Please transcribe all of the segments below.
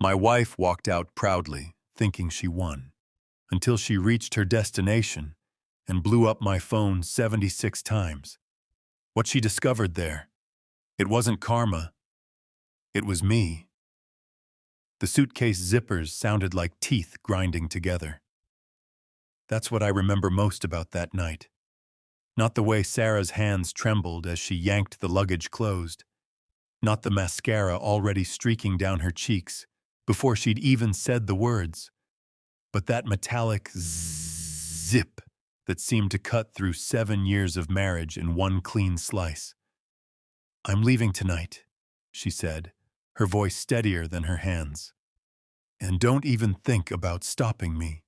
My wife walked out proudly, thinking she won, until she reached her destination and blew up my phone 76 times. What she discovered there, it wasn't karma, it was me. The suitcase zippers sounded like teeth grinding together. That's what I remember most about that night. Not the way Sarah's hands trembled as she yanked the luggage closed. Not the mascara already streaking down her cheeks before she'd even said the words. But that metallic zip that seemed to cut through 7 years of marriage in one clean slice. "I'm leaving tonight," she said, her voice steadier than her hands. "And don't even think about stopping me."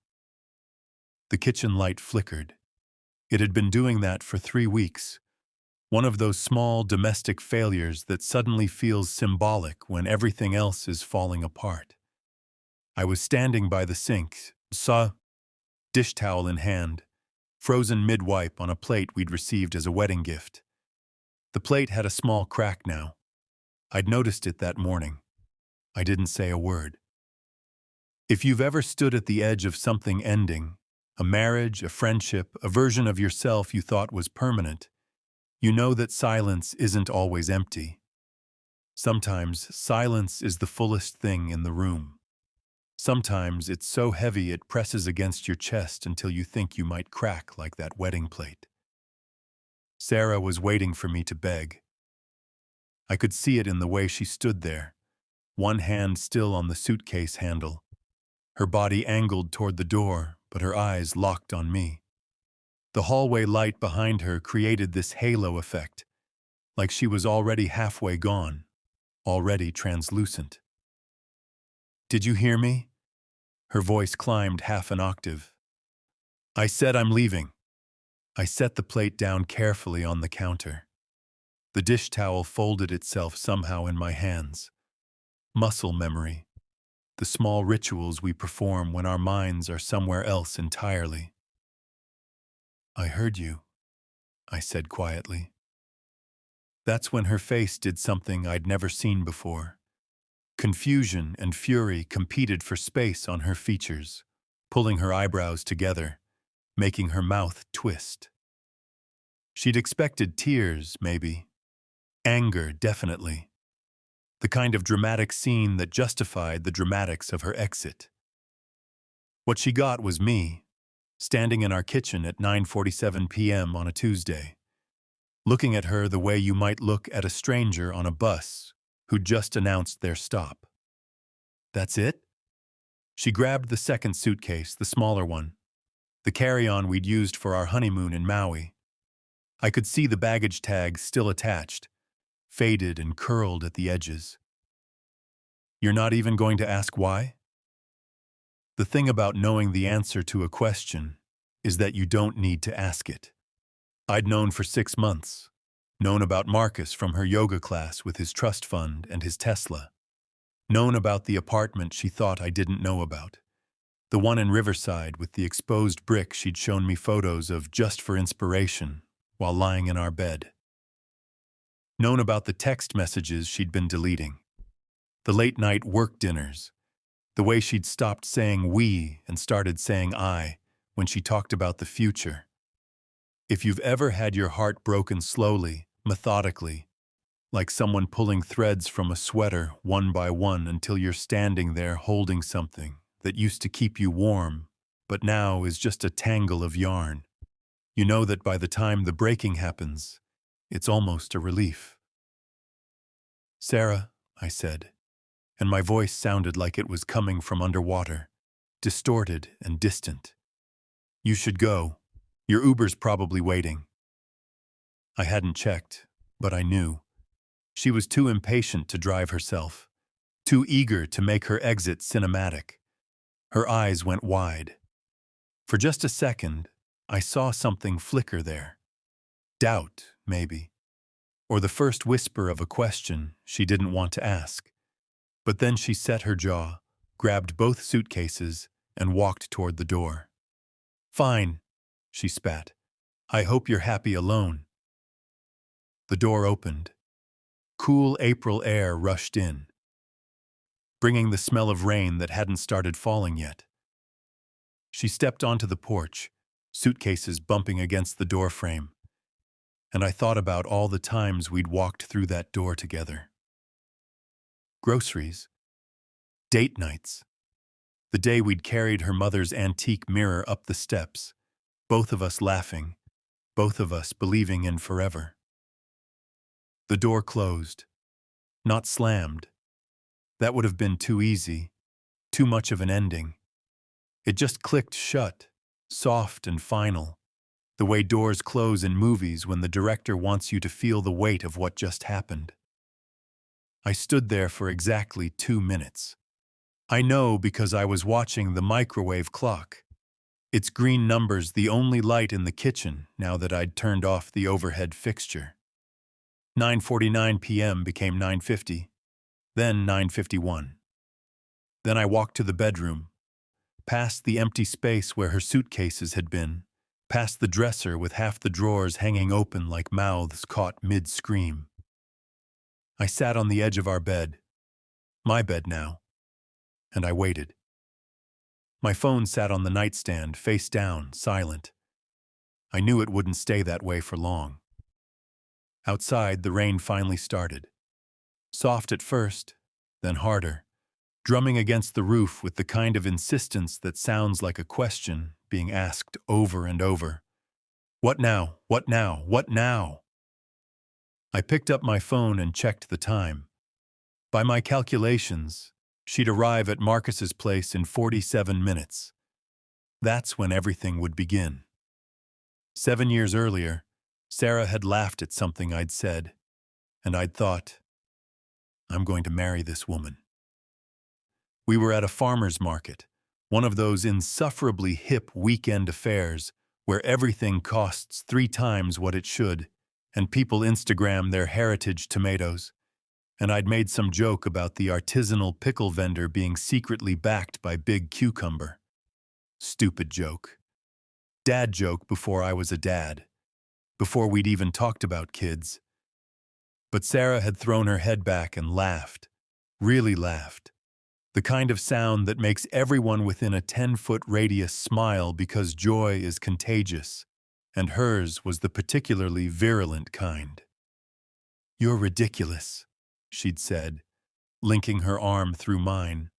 The kitchen light flickered. It had been doing that for 3 weeks. One of those small domestic failures that suddenly feels symbolic when everything else is falling apart. I was standing by the sink, dish towel in hand, frozen mid-wipe on a plate we'd received as a wedding gift. The plate had a small crack now. I'd noticed it that morning. I didn't say a word. If you've ever stood at the edge of something ending, a marriage, a friendship, a version of yourself you thought was permanent, you know that silence isn't always empty. Sometimes silence is the fullest thing in the room. Sometimes it's so heavy it presses against your chest until you think you might crack like that wedding plate. Sarah was waiting for me to beg. I could see it in the way she stood there, one hand still on the suitcase handle, her body angled toward the door, but her eyes locked on me. The hallway light behind her created this halo effect, like she was already halfway gone, already translucent. "Did you hear me?" Her voice climbed half an octave. "I said I'm leaving." I set the plate down carefully on the counter. The dish towel folded itself somehow in my hands. Muscle memory. The small rituals we perform when our minds are somewhere else entirely. "I heard you," I said quietly. That's when her face did something I'd never seen before. Confusion and fury competed for space on her features, pulling her eyebrows together, making her mouth twist. She'd expected tears, maybe. Anger, definitely. The kind of dramatic scene that justified the dramatics of her exit. What she got was me, standing in our kitchen at 9:47 p.m. on a Tuesday, looking at her the way you might look at a stranger on a bus who'd just announced their stop. "That's it?" She grabbed the second suitcase, the smaller one, the carry-on we'd used for our honeymoon in Maui. I could see the baggage tag still attached, faded and curled at the edges. "You're not even going to ask why?" The thing about knowing the answer to a question is that you don't need to ask it. I'd known for 6 months, known about Marcus from her yoga class with his trust fund and his Tesla, known about the apartment she thought I didn't know about, the one in Riverside with the exposed brick she'd shown me photos of just for inspiration while lying in our bed. Known about the text messages she'd been deleting, the late-night work dinners, the way she'd stopped saying we and started saying I when she talked about the future. If you've ever had your heart broken slowly, methodically, like someone pulling threads from a sweater one by one until you're standing there holding something that used to keep you warm, but now is just a tangle of yarn, you know that by the time the breaking happens, it's almost a relief. "Sarah," I said, and my voice sounded like it was coming from underwater, distorted and distant. "You should go. Your Uber's probably waiting." I hadn't checked, but I knew. She was too impatient to drive herself, too eager to make her exit cinematic. Her eyes went wide. For just a second, I saw something flicker there. Doubt, maybe. Or the first whisper of a question she didn't want to ask. But then she set her jaw, grabbed both suitcases, and walked toward the door. "Fine," she spat. "I hope you're happy alone." The door opened. Cool April air rushed in. bringing the smell of rain that hadn't started falling yet. She stepped onto the porch, suitcases bumping against the doorframe, and I thought about all the times we'd walked through that door together. Groceries, date nights, the day we'd carried her mother's antique mirror up the steps, both of us laughing, both of us believing in forever. The door closed, not slammed. That would have been too easy, too much of an ending. It just clicked shut, soft and final, the way doors close in movies when the director wants you to feel the weight of what just happened. I stood there for exactly 2 minutes. I know because I was watching the microwave clock. Its green numbers the only light in the kitchen now that I'd turned off the overhead fixture. 9:49 p.m. became 9:50, then 9:51. Then I walked to the bedroom, past the empty space where her suitcases had been, past the dresser with half the drawers hanging open like mouths caught mid-scream. I sat on the edge of our bed, my bed now, and I waited. My phone sat on the nightstand, face down, silent. I knew it wouldn't stay that way for long. Outside, the rain finally started. Soft at first, then harder, drumming against the roof with the kind of insistence that sounds like a question being asked over and over. What now? What now? What now? I picked up my phone and checked the time. By my calculations, she'd arrive at Marcus's place in 47 minutes. That's when everything would begin. 7 years earlier, Sarah had laughed at something I'd said, and I'd thought, I'm going to marry this woman. We were at a farmer's market, one of those insufferably hip weekend affairs where everything costs 3 times what it should, and people Instagram their heritage tomatoes. And I'd made some joke about the artisanal pickle vendor being secretly backed by Big Cucumber. Stupid joke. Dad joke before I was a dad, before we'd even talked about kids. But Sarah had thrown her head back and laughed, really laughed. The kind of sound that makes everyone within a 10-foot radius smile because joy is contagious, and hers was the particularly virulent kind. You're ridiculous, she'd said, linking her arm through mine,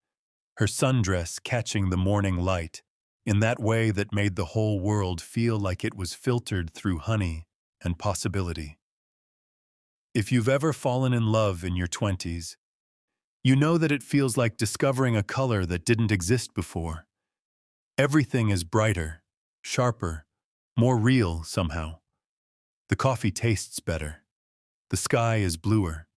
her sundress catching the morning light in that way that made the whole world feel like it was filtered through honey and possibility. If you've ever fallen in love in your 20s, you know that it feels like discovering a color that didn't exist before. Everything is brighter, sharper, more real somehow. The coffee tastes better. The sky is bluer.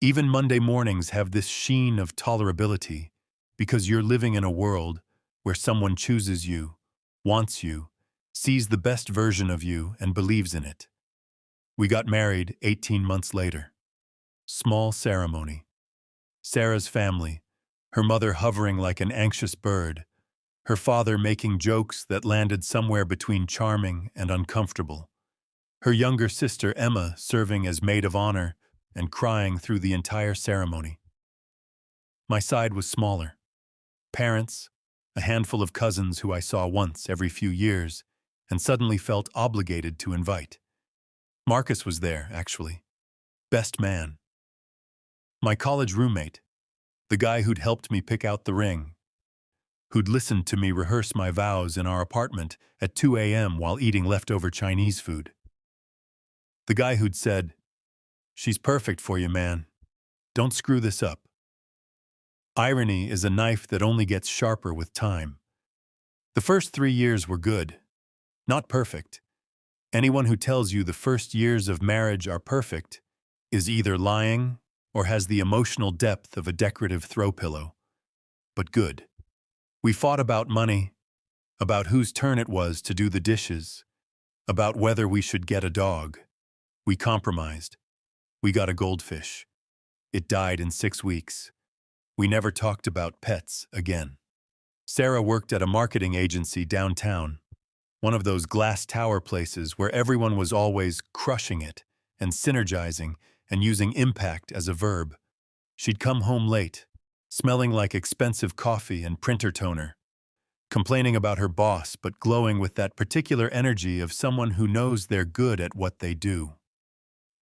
Even Monday mornings have this sheen of tolerability because you're living in a world where someone chooses you, wants you, sees the best version of you, and believes in it. We got married 18 months later. Small ceremony. Sarah's family, her mother hovering like an anxious bird, her father making jokes that landed somewhere between charming and uncomfortable, her younger sister Emma serving as maid of honor and crying through the entire ceremony. My side was smaller. Parents, a handful of cousins who I saw once every few years and suddenly felt obligated to invite. Marcus was there, actually. Best man. My college roommate, the guy who'd helped me pick out the ring, who'd listened to me rehearse my vows in our apartment at 2 a.m. while eating leftover Chinese food. The guy who'd said, "She's perfect for you, man. Don't screw this up." Irony is a knife that only gets sharper with time. The first 3 years were good, not perfect. Anyone who tells you the first years of marriage are perfect is either lying or has the emotional depth of a decorative throw pillow. But good. We fought about money, about whose turn it was to do the dishes, about whether we should get a dog. We compromised. We got a goldfish. It died in 6 weeks. We never talked about pets again. Sarah worked at a marketing agency downtown, one of those glass tower places where everyone was always crushing it and synergizing and using impact as a verb. She'd come home late, smelling like expensive coffee and printer toner, complaining about her boss but glowing with that particular energy of someone who knows they're good at what they do.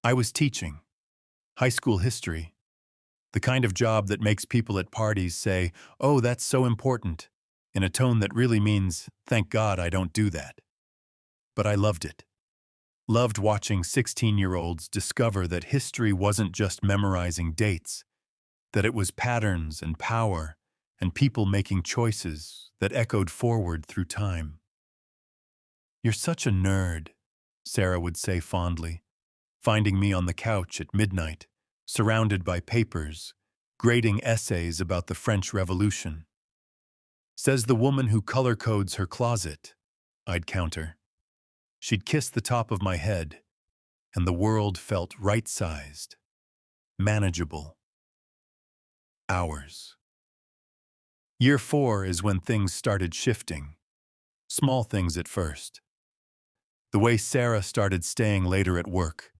I was teaching high school history, the kind of job that makes people at parties say, "Oh, that's so important," in a tone that really means, "Thank God I don't do that." But I loved it. Loved watching 16-year-olds discover that history wasn't just memorizing dates, that it was patterns and power and people making choices that echoed forward through time. "You're such a nerd," Sarah would say fondly, finding me on the couch at midnight, surrounded by papers, grading essays about the French Revolution. "Says the woman who color codes her closet," I'd counter. She'd kiss the top of my head, and the world felt right-sized, manageable. Hours. Year 4 is when things started shifting. Small things at first. The way Sarah started staying later at work.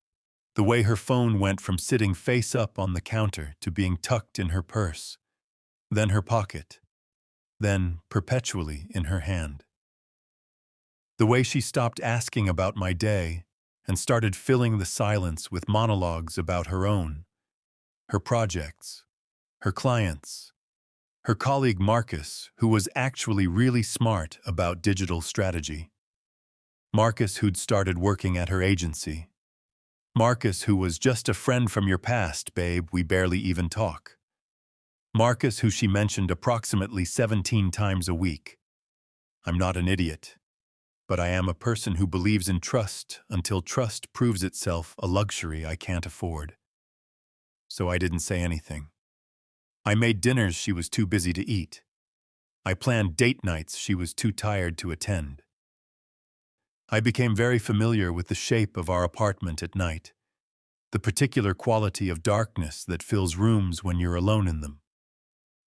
The way her phone went from sitting face up on the counter to being tucked in her purse, then her pocket, then perpetually in her hand. The way she stopped asking about my day and started filling the silence with monologues about her own, her projects, her clients, her colleague Marcus, who was actually really smart about digital strategy. Marcus, who'd started working at her agency. Marcus, who was just a friend from your past, babe, we barely even talk. Marcus, who she mentioned approximately 17 times a week. I'm not an idiot, but I am a person who believes in trust until trust proves itself a luxury I can't afford. So I didn't say anything. I made dinners she was too busy to eat. I planned date nights she was too tired to attend. I became very familiar with the shape of our apartment at night, the particular quality of darkness that fills rooms when you're alone in them.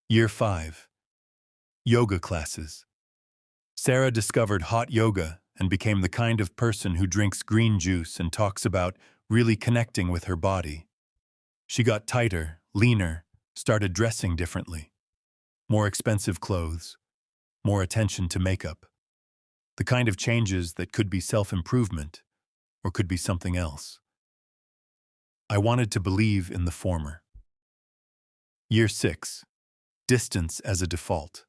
Year 5. Yoga classes. Sarah discovered hot yoga and became the kind of person who drinks green juice and talks about really connecting with her body. She got tighter, leaner, started dressing differently. More expensive clothes, more attention to makeup. The kind of changes that could be self-improvement or could be something else. I wanted to believe in the former. Year 6. Distance as a default.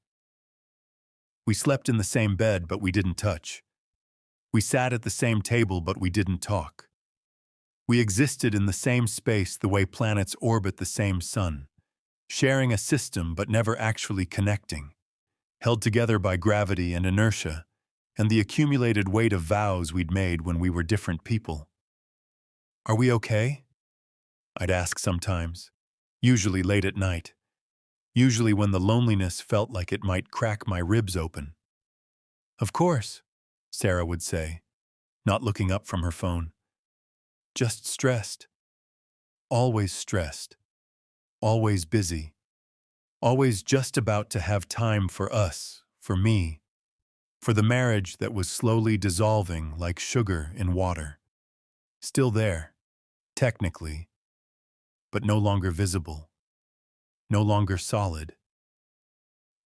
We slept in the same bed, but we didn't touch. We sat at the same table, but we didn't talk. We existed in the same space the way planets orbit the same sun, sharing a system but never actually connecting, held together by gravity and inertia, and the accumulated weight of vows we'd made when we were different people. "Are we okay?" I'd ask sometimes, usually late at night, usually when the loneliness felt like it might crack my ribs open. "Of course," Sarah would say, not looking up from her phone. "Just stressed. Always busy, always just about to have time for us, for me, for the marriage that was slowly dissolving like sugar in water. Still there, technically, but no longer visible, no longer solid.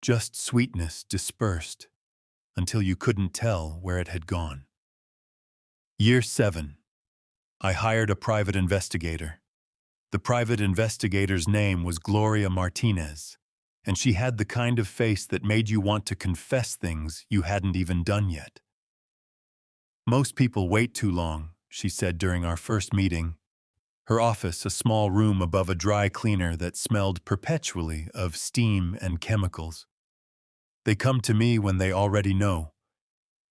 Just sweetness dispersed until you couldn't tell where it had gone." Year 7. I hired a private investigator. The private investigator's name was Gloria Martinez, and she had the kind of face that made you want to confess things you hadn't even done yet. "Most people wait too long," she said during our first meeting. Her office, a small room above a dry cleaner that smelled perpetually of steam and chemicals. "They come to me when they already know.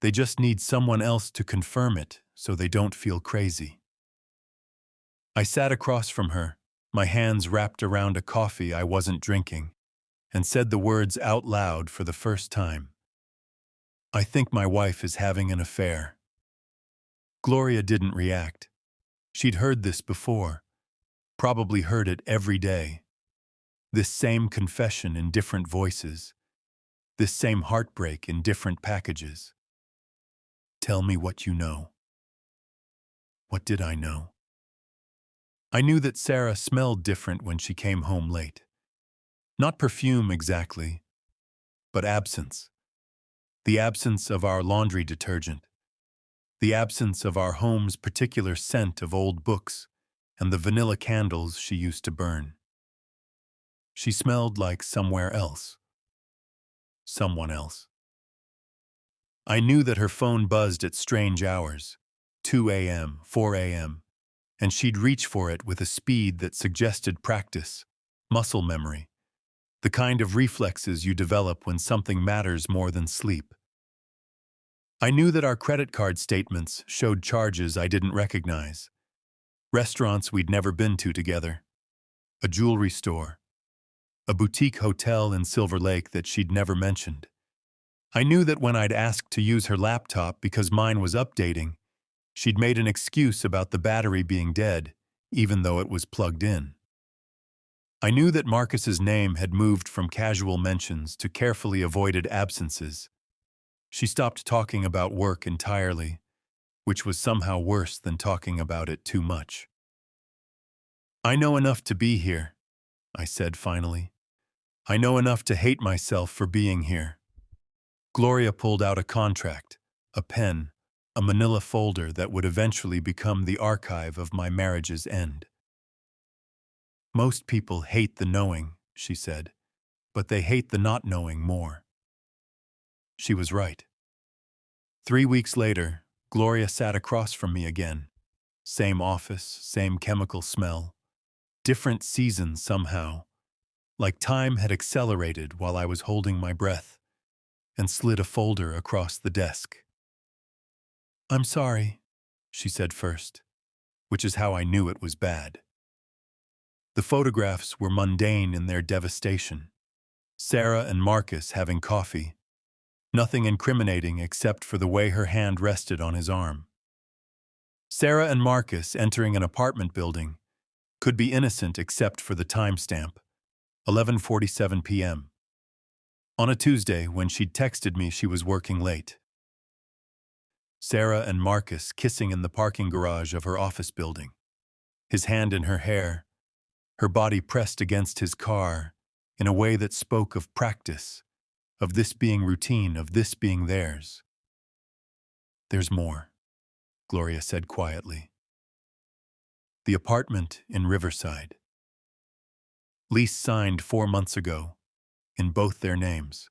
They just need someone else to confirm it so they don't feel crazy." I sat across from her, my hands wrapped around a coffee I wasn't drinking, and said the words out loud for the first time. "I think my wife is having an affair." Gloria didn't react. She'd heard this before, probably heard it every day. This same confession in different voices, this same heartbreak in different packages. "Tell me what you know." What did I know? I knew that Sarah smelled different when she came home late. Not perfume exactly, but absence. The absence of our laundry detergent. The absence of our home's particular scent of old books and the vanilla candles she used to burn. She smelled like somewhere else. Someone else. I knew that her phone buzzed at strange hours, 2 a.m., 4 a.m., and she'd reach for it with a speed that suggested practice, muscle memory, the kind of reflexes you develop when something matters more than sleep. I knew that our credit card statements showed charges I didn't recognize, restaurants we'd never been to together, a jewelry store, a boutique hotel in Silver Lake that she'd never mentioned. I knew that when I'd asked to use her laptop because mine was updating, she'd made an excuse about the battery being dead, even though it was plugged in. I knew that Marcus's name had moved from casual mentions to carefully avoided absences. She stopped talking about work entirely, which was somehow worse than talking about it too much. I know enough to be here, I said finally. I know enough to hate myself for being here. Gloria pulled out a contract, a pen, a manila folder that would eventually become the archive of my marriage's end. Most people hate the knowing, she said, but they hate the not knowing more. She was right. 3 weeks later, Gloria sat across from me again. Same office, same chemical smell. Different seasons somehow, like time had accelerated while I was holding my breath, and slid a folder across the desk. "I'm sorry," she said first, which is how I knew it was bad. The photographs were mundane in their devastation. Sarah and Marcus having coffee. Nothing incriminating except for the way her hand rested on his arm. Sarah and Marcus entering an apartment building could be innocent except for the timestamp, 11:47 p.m. on a Tuesday when she'd texted me she was working late. Sarah and Marcus kissing in the parking garage of her office building, his hand in her hair, her body pressed against his car in a way that spoke of practice, of this being routine, of this being theirs. "There's more," Gloria said quietly. The apartment in Riverside. Lease signed 4 months ago, in both their names.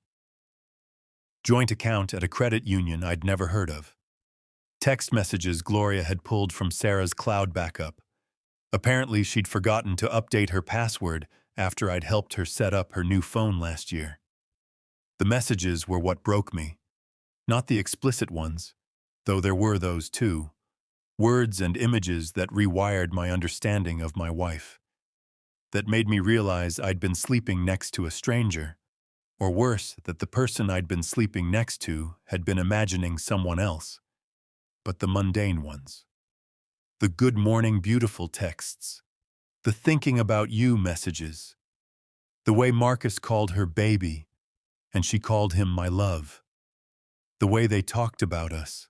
Joint account at a credit union I'd never heard of. Text messages Gloria had pulled from Sarah's cloud backup. Apparently, she'd forgotten to update her password after I'd helped her set up her new phone last year. The messages were what broke me, not the explicit ones, though there were those too. Words and images that rewired my understanding of my wife, that made me realize I'd been sleeping next to a stranger, or worse, that the person I'd been sleeping next to had been imagining someone else, but the mundane ones. The good morning beautiful texts, the thinking about you messages, the way Marcus called her baby and she called him my love, the way they talked about us,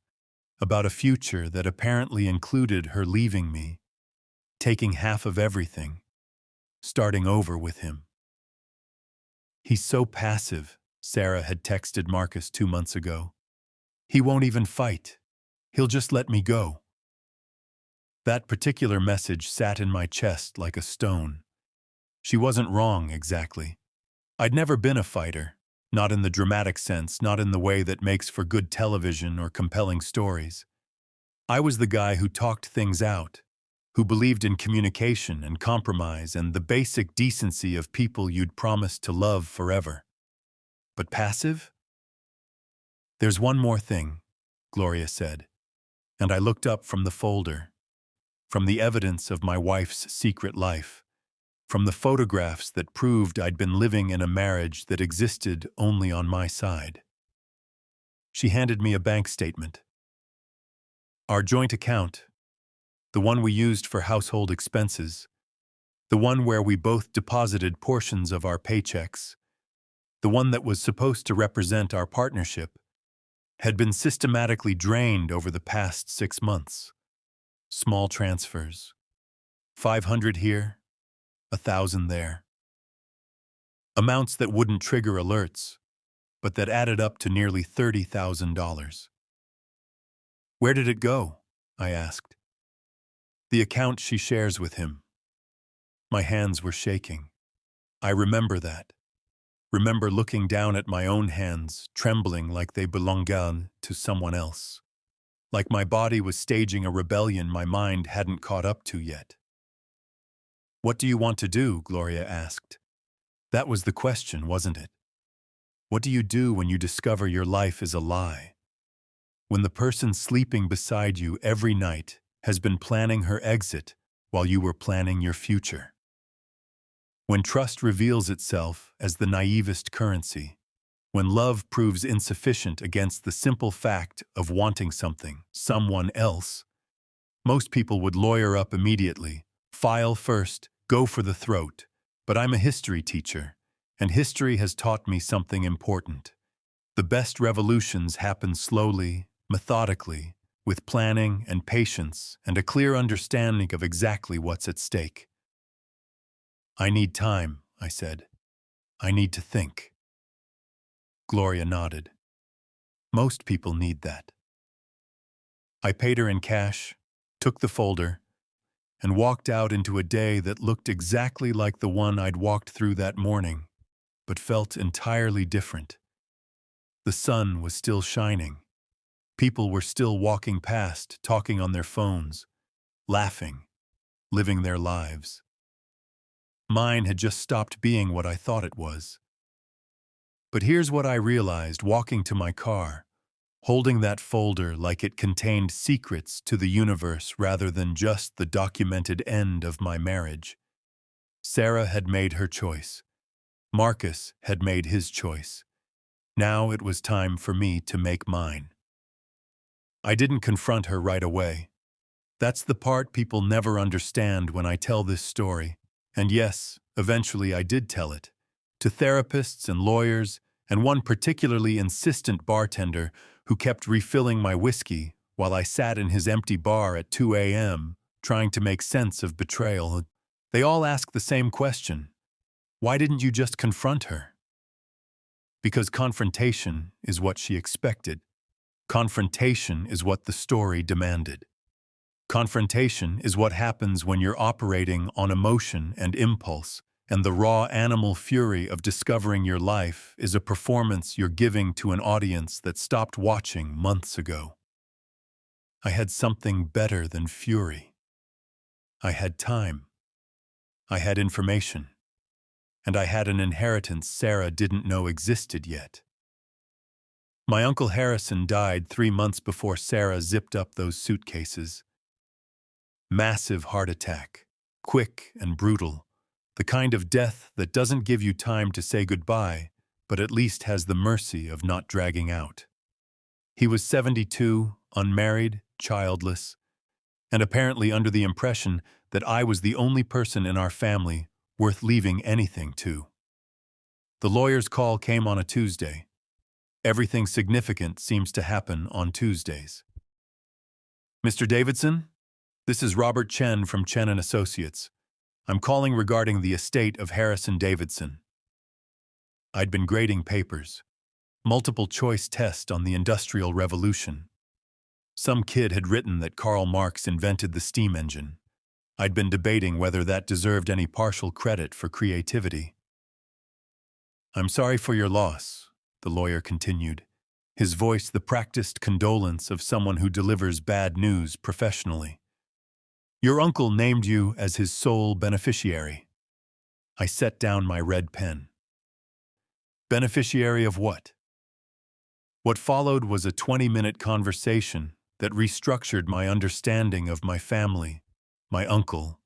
about a future that apparently included her leaving me, taking half of everything, starting over with him. "He's so passive," Sarah had texted Marcus 2 months ago. "He won't even fight. He'll just let me go." That particular message sat in my chest like a stone. She wasn't wrong, exactly. I'd never been a fighter, not in the dramatic sense, not in the way that makes for good television or compelling stories. I was the guy who talked things out, who believed in communication and compromise and the basic decency of people you'd promised to love forever. But passive? "There's one more thing," Gloria said, and I looked up from the folder, from the evidence of my wife's secret life, from the photographs that proved I'd been living in a marriage that existed only on my side. She handed me a bank statement. Our joint account, the one we used for household expenses, the one where we both deposited portions of our paychecks, the one that was supposed to represent our partnership, had been systematically drained over the past 6 months. Small transfers. 500 here, 1,000 there. Amounts that wouldn't trigger alerts, but that added up to nearly $30,000. Where did it go? I asked. The account she shares with him. My hands were shaking. I remember that. Remember looking down at my own hands, trembling like they belonged to someone else. Like my body was staging a rebellion my mind hadn't caught up to yet. What do you want to do? Gloria asked. That was the question, wasn't it? What do you do when you discover your life is a lie? When the person sleeping beside you every night has been planning her exit while you were planning your future? When trust reveals itself as the naivest currency, when love proves insufficient against the simple fact of wanting something, someone else, most people would lawyer up immediately, file first, go for the throat. But I'm a history teacher, and history has taught me something important. The best revolutions happen slowly, methodically, with planning and patience and a clear understanding of exactly what's at stake. I need time, I said. I need to think. Gloria nodded. Most people need that. I paid her in cash, took the folder, and walked out into a day that looked exactly like the one I'd walked through that morning, but felt entirely different. The sun was still shining. People were still walking past, talking on their phones, laughing, living their lives. Mine had just stopped being what I thought it was. But here's what I realized walking to my car, holding that folder like it contained secrets to the universe rather than just the documented end of my marriage. Sarah had made her choice. Marcus had made his choice. Now it was time for me to make mine. I didn't confront her right away. That's the part people never understand when I tell this story. And yes, eventually I did tell it. To therapists and lawyers, and one particularly insistent bartender who kept refilling my whiskey while I sat in his empty bar at 2 a.m., trying to make sense of betrayal. They all asked the same question. Why didn't you just confront her? Because confrontation is what she expected. Confrontation is what the story demanded. Confrontation is what happens when you're operating on emotion and impulse, and the raw animal fury of discovering your life is a performance you're giving to an audience that stopped watching months ago. I had something better than fury. I had time. I had information. And I had an inheritance Sarah didn't know existed yet. My Uncle Harrison died 3 months before Sarah zipped up those suitcases. Massive heart attack, quick and brutal, the kind of death that doesn't give you time to say goodbye, but at least has the mercy of not dragging out. He was 72, unmarried, childless, and apparently under the impression that I was the only person in our family worth leaving anything to. The lawyer's call came on a Tuesday. Everything significant seems to happen on Tuesdays. Mr. Davidson? This is Robert Chen from Chen & Associates. I'm calling regarding the estate of Harrison Davidson. I'd been grading papers. Multiple choice test on the Industrial Revolution. Some kid had written that Karl Marx invented the steam engine. I'd been debating whether that deserved any partial credit for creativity. I'm sorry for your loss, the lawyer continued, his voice the practiced condolence of someone who delivers bad news professionally. Your uncle named you as his sole beneficiary. I set down my red pen. Beneficiary of what? What followed was a 20-minute conversation that restructured my understanding of my family, my uncle,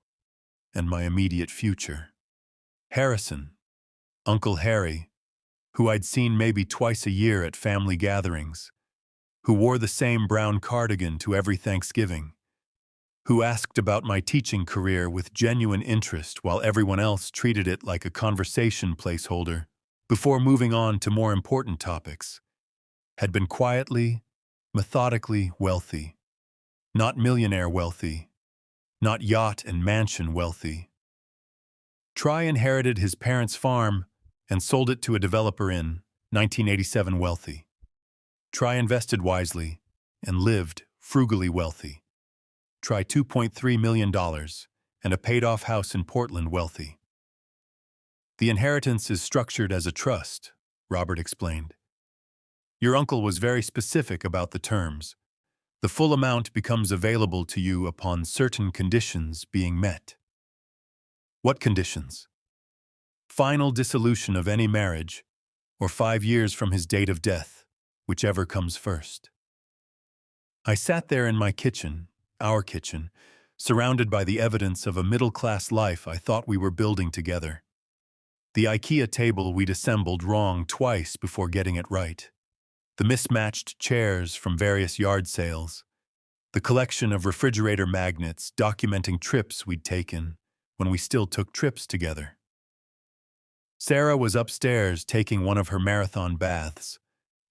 and my immediate future. Harrison, Uncle Harry, who I'd seen maybe twice a year at family gatherings, who wore the same brown cardigan to every Thanksgiving, who asked about my teaching career with genuine interest while everyone else treated it like a conversation placeholder, before moving on to more important topics, had been quietly, methodically wealthy. Not millionaire wealthy, not yacht and mansion wealthy. Try inherited his parents' farm, and sold it to a developer in 1987 wealthy. Try invested wisely and lived frugally wealthy. Try $2.3 million and a paid-off house in Portland wealthy. The inheritance is structured as a trust, Robert explained. Your uncle was very specific about the terms. The full amount becomes available to you upon certain conditions being met. What conditions? Final dissolution of any marriage, or 5 years from his date of death, whichever comes first. I sat there in my kitchen, our kitchen, surrounded by the evidence of a middle-class life I thought we were building together. The IKEA table we'd assembled wrong twice before getting it right. The mismatched chairs from various yard sales. The collection of refrigerator magnets documenting trips we'd taken when we still took trips together. Sarah was upstairs taking one of her marathon baths,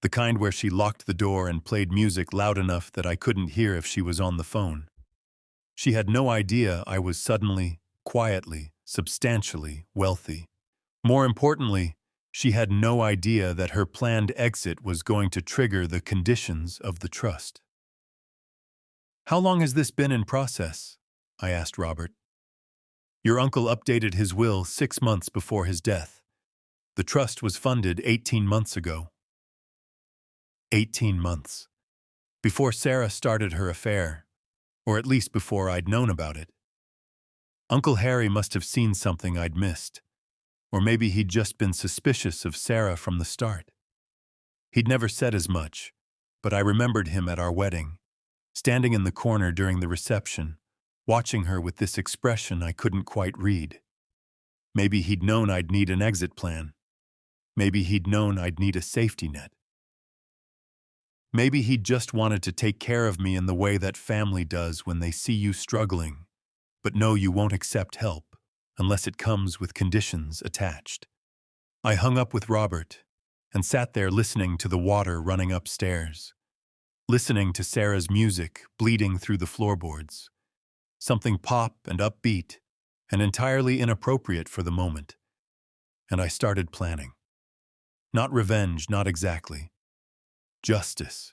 the kind where she locked the door and played music loud enough that I couldn't hear if she was on the phone. She had no idea I was suddenly, quietly, substantially wealthy. More importantly, she had no idea that her planned exit was going to trigger the conditions of the trust. How long has this been in process? I asked Robert. Your uncle updated his will 6 months before his death. The trust was funded 18 months ago. 18 months. Before Sarah started her affair, or at least before I'd known about it. Uncle Harry must have seen something I'd missed, or maybe he'd just been suspicious of Sarah from the start. He'd never said as much, but I remembered him at our wedding, standing in the corner during the reception, watching her with this expression I couldn't quite read. Maybe he'd known I'd need an exit plan. Maybe he'd known I'd need a safety net. Maybe he'd just wanted to take care of me in the way that family does when they see you struggling, but know you won't accept help unless it comes with conditions attached. I hung up with Robert and sat there listening to the water running upstairs, listening to Sarah's music bleeding through the floorboards, something pop and upbeat and entirely inappropriate for the moment. And I started planning. Not revenge, not exactly. Justice.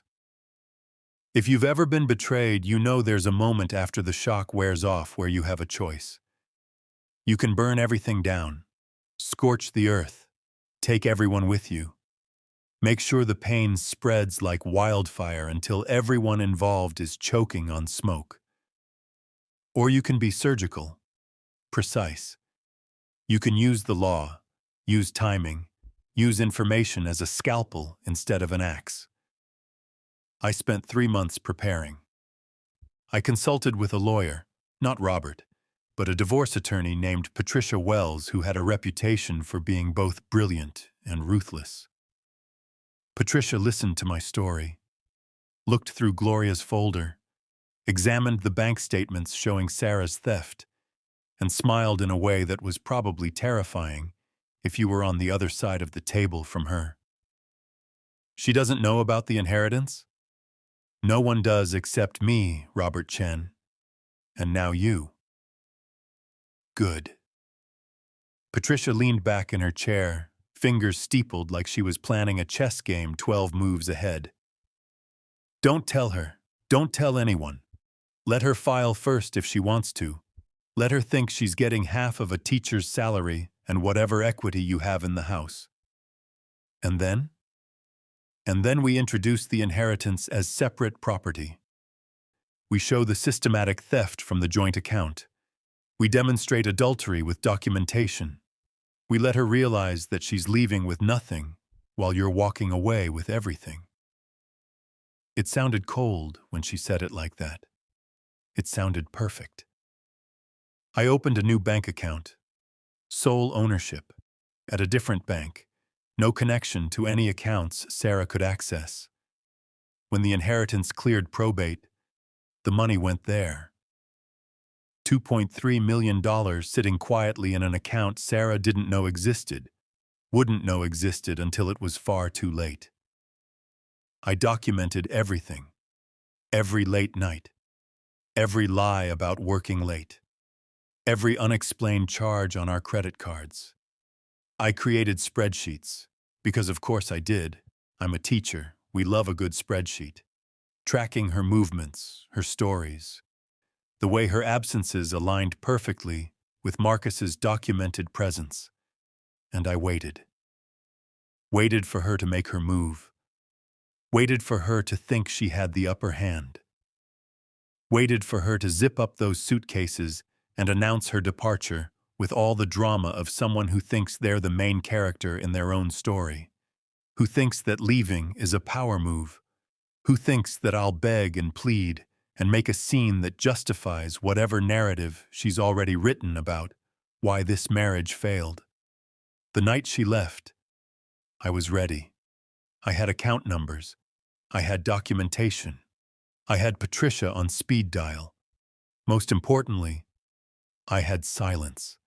If you've ever been betrayed, you know there's a moment after the shock wears off where you have a choice. You can burn everything down, scorch the earth, take everyone with you. Make sure the pain spreads like wildfire until everyone involved is choking on smoke. Or you can be surgical, precise. You can use the law, use timing, use information as a scalpel instead of an axe. I spent 3 months preparing. I consulted with a lawyer, not Robert, but a divorce attorney named Patricia Wells who had a reputation for being both brilliant and ruthless. Patricia listened to my story, looked through Gloria's folder, examined the bank statements showing Sarah's theft, and smiled in a way that was probably terrifying if you were on the other side of the table from her. She doesn't know about the inheritance? No one does except me, Robert Chen. And now you. Good. Patricia leaned back in her chair, fingers steepled like she was planning a chess game 12 moves ahead. Don't tell her. Don't tell anyone. Let her file first if she wants to. Let her think she's getting half of a teacher's salary and whatever equity you have in the house. And then? And then we introduce the inheritance as separate property. We show the systematic theft from the joint account. We demonstrate adultery with documentation. We let her realize that she's leaving with nothing while you're walking away with everything. It sounded cold when she said it like that. It sounded perfect. I opened a new bank account. Sole ownership. At a different bank. No connection to any accounts Sarah could access. When the inheritance cleared probate, the money went there. $2.3 million sitting quietly in an account Sarah didn't know existed, wouldn't know existed until it was far too late. I documented everything. Every late night. Every lie about working late. Every unexplained charge on our credit cards. I created spreadsheets. Because of course I did. I'm a teacher. We love a good spreadsheet. Tracking her movements, her stories, the way her absences aligned perfectly with Marcus's documented presence. And I waited. Waited for her to make her move. Waited for her to think she had the upper hand. Waited for her to zip up those suitcases and announce her departure with all the drama of someone who thinks they're the main character in their own story, who thinks that leaving is a power move, who thinks that I'll beg and plead and make a scene that justifies whatever narrative she's already written about why this marriage failed. The night she left, I was ready. I had account numbers. I had documentation. I had Patricia on speed dial. Most importantly, I had silence.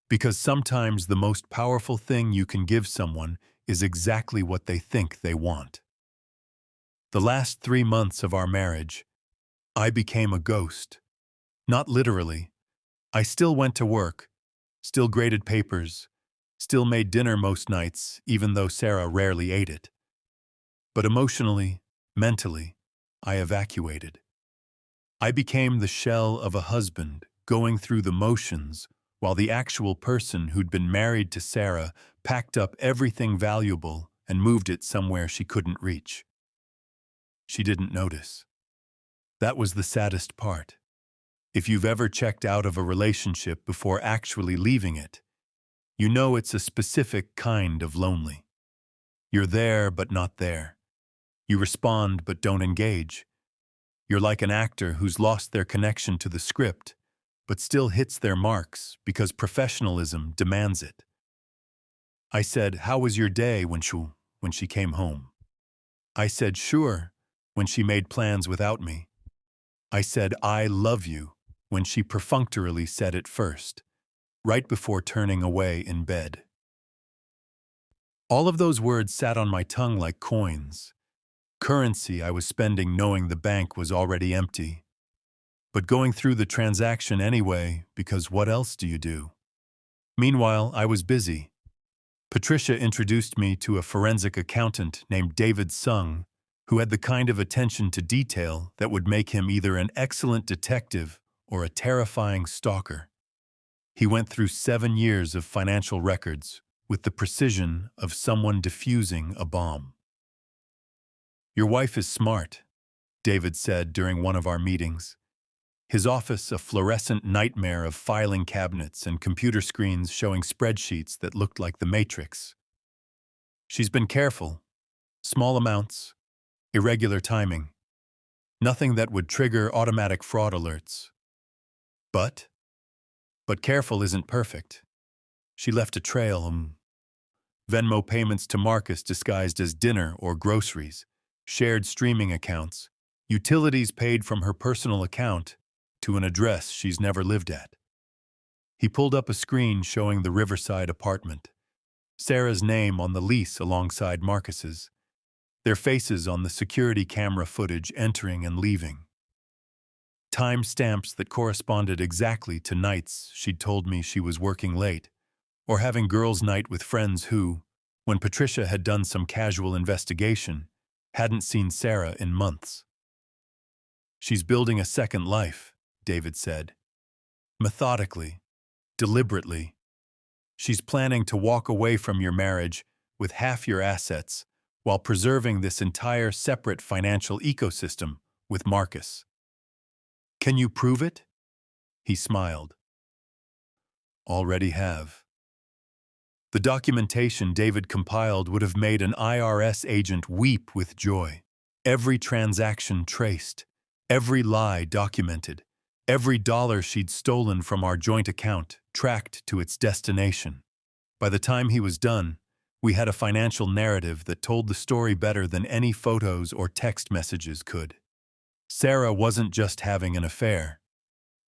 Because sometimes the most powerful thing you can give someone is exactly what they think they want. The last 3 months of our marriage, I became a ghost. Not literally. I still went to work, still graded papers, still made dinner most nights, even though Sarah rarely ate it. But emotionally, mentally, I evacuated. I became the shell of a husband going through the motions while the actual person who'd been married to Sarah packed up everything valuable and moved it somewhere she couldn't reach. She didn't notice. That was the saddest part. If you've ever checked out of a relationship before actually leaving it, you know it's a specific kind of lonely. You're there but not there. You respond but don't engage. You're like an actor who's lost their connection to the script, but still hits their marks because professionalism demands it. I said, "How was your day?" when she came home. I said, "Sure," when she made plans without me. I said, "I love you," when she perfunctorily said it first, right before turning away in bed. All of those words sat on my tongue like coins, currency I was spending knowing the bank was already empty, but going through the transaction anyway, because what else do you do? Meanwhile, I was busy. Patricia introduced me to a forensic accountant named David Sung, who had the kind of attention to detail that would make him either an excellent detective or a terrifying stalker. He went through 7 years of financial records with the precision of someone defusing a bomb. "Your wife is smart," David said during one of our meetings. His office a fluorescent nightmare of filing cabinets and computer screens showing spreadsheets that looked like the Matrix. "She's been careful. Small amounts, irregular timing. Nothing that would trigger automatic fraud alerts. But careful isn't perfect. She left a trail, Venmo payments to Marcus disguised as dinner or groceries, shared streaming accounts, utilities paid from her personal account to an address she's never lived at." He pulled up a screen showing the Riverside apartment, Sarah's name on the lease alongside Marcus's, their faces on the security camera footage entering and leaving. Time stamps that corresponded exactly to nights she'd told me she was working late, or having girls' night with friends who, when Patricia had done some casual investigation, hadn't seen Sarah in months. "She's building a second life," David said. "Methodically, deliberately. She's planning to walk away from your marriage with half your assets while preserving this entire separate financial ecosystem with Marcus." "Can you prove it?" He smiled. "Already have." The documentation David compiled would have made an IRS agent weep with joy. Every transaction traced, every lie documented, every dollar she'd stolen from our joint account tracked to its destination. By the time he was done, we had a financial narrative that told the story better than any photos or text messages could. Sarah wasn't just having an affair.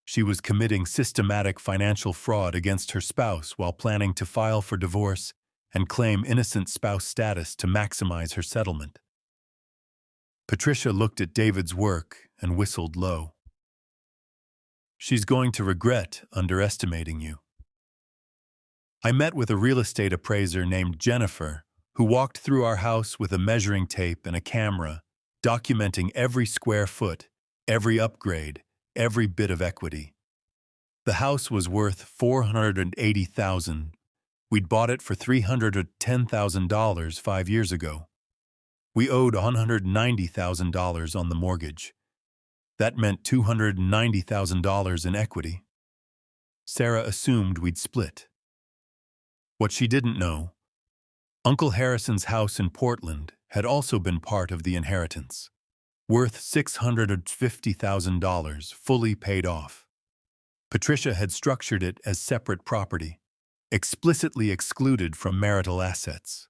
She was committing systematic financial fraud against her spouse while planning to file for divorce and claim innocent spouse status to maximize her settlement. Patricia looked at David's work and whistled low. "She's going to regret underestimating you." I met with a real estate appraiser named Jennifer, who walked through our house with a measuring tape and a camera, documenting every square foot, every upgrade, every bit of equity. The house was worth $480,000. We'd bought it for $310,000 5 years ago. We owed $190,000 on the mortgage. That meant $290,000 in equity. Sarah assumed we'd split. What she didn't know, Uncle Harrison's house in Portland had also been part of the inheritance, worth $650,000, fully paid off. Patricia had structured it as separate property, explicitly excluded from marital assets.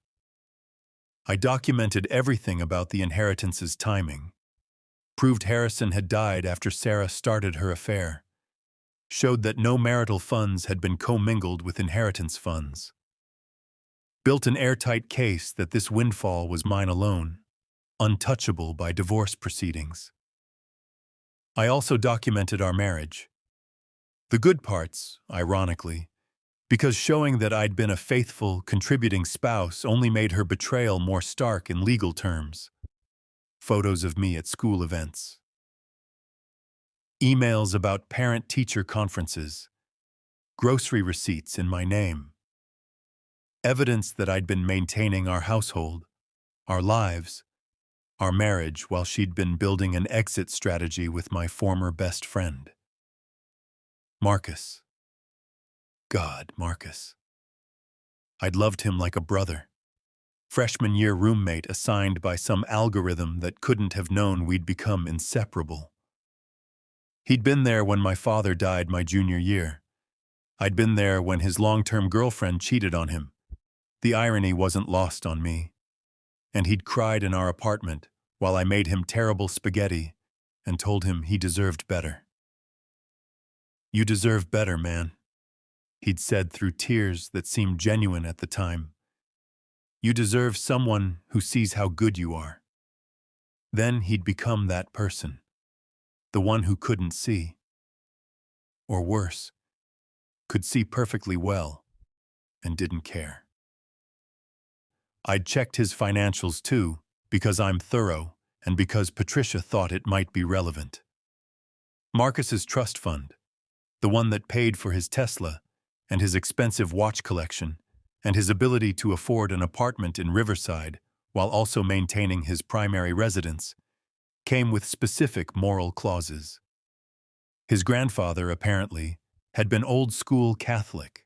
I documented everything about the inheritance's timing, proved Harrison had died after Sarah started her affair, showed that no marital funds had been commingled with inheritance funds, built an airtight case that this windfall was mine alone, untouchable by divorce proceedings. I also documented our marriage. The good parts, ironically, because showing that I'd been a faithful, contributing spouse only made her betrayal more stark in legal terms. Photos of me at school events. Emails about parent-teacher conferences. Grocery receipts in my name. Evidence that I'd been maintaining our household, our lives, our marriage while she'd been building an exit strategy with my former best friend. Marcus. God, Marcus. I'd loved him like a brother. Freshman year roommate assigned by some algorithm that couldn't have known we'd become inseparable. He'd been there when my father died my junior year. I'd been there when his long-term girlfriend cheated on him. The irony wasn't lost on me. And he'd cried in our apartment while I made him terrible spaghetti and told him he deserved better. You deserve better, man, he'd said through tears that seemed genuine at the time. You deserve someone who sees how good you are. Then he'd become that person, the one who couldn't see. Or worse, could see perfectly well and didn't care. I'd checked his financials too, because I'm thorough and because Patricia thought it might be relevant. Marcus's trust fund, the one that paid for his Tesla and his expensive watch collection, and his ability to afford an apartment in Riverside while also maintaining his primary residence, came with specific moral clauses. His grandfather, apparently, had been old-school Catholic.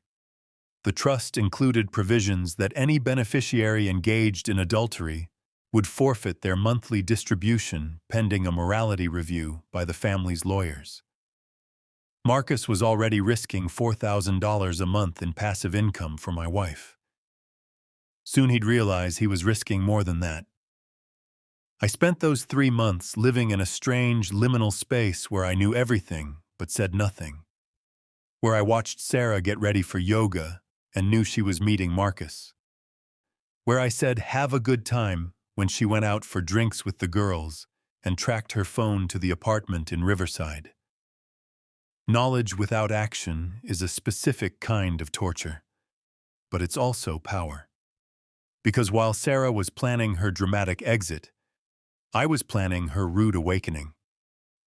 The trust included provisions that any beneficiary engaged in adultery would forfeit their monthly distribution pending a morality review by the family's lawyers. Marcus was already risking $4,000 a month in passive income for my wife. Soon he'd realize he was risking more than that. I spent those 3 months living in a strange, liminal space where I knew everything but said nothing, where I watched Sarah get ready for yoga and knew she was meeting Marcus, where I said have a good time when she went out for drinks with the girls and tracked her phone to the apartment in Riverside. Knowledge without action is a specific kind of torture, but it's also power. Because while Sarah was planning her dramatic exit, I was planning her rude awakening.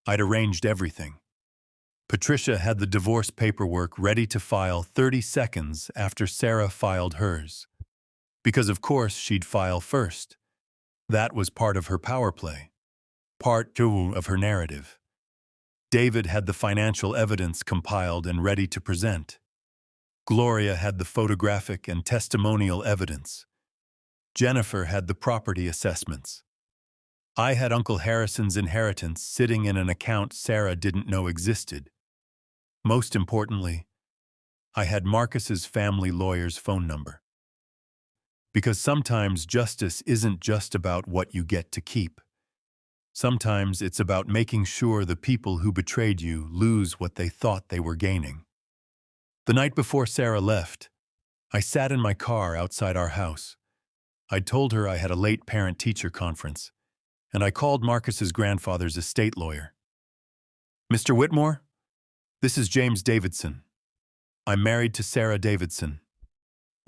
I'd arranged everything. Patricia had the divorce paperwork ready to file 30 seconds after Sarah filed hers. Because of course she'd file first. That was part of her power play. Part 2 of her narrative. David had the financial evidence compiled and ready to present. Gloria had the photographic and testimonial evidence. Jennifer had the property assessments. I had Uncle Harrison's inheritance sitting in an account Sarah didn't know existed. Most importantly, I had Marcus's family lawyer's phone number. Because sometimes justice isn't just about what you get to keep. Sometimes it's about making sure the people who betrayed you lose what they thought they were gaining. The night before Sarah left, I sat in my car outside our house. I'd told her I had a late parent-teacher conference, and I called Marcus's grandfather's estate lawyer. Mr. Whitmore, this is James Davidson. I'm married to Sarah Davidson.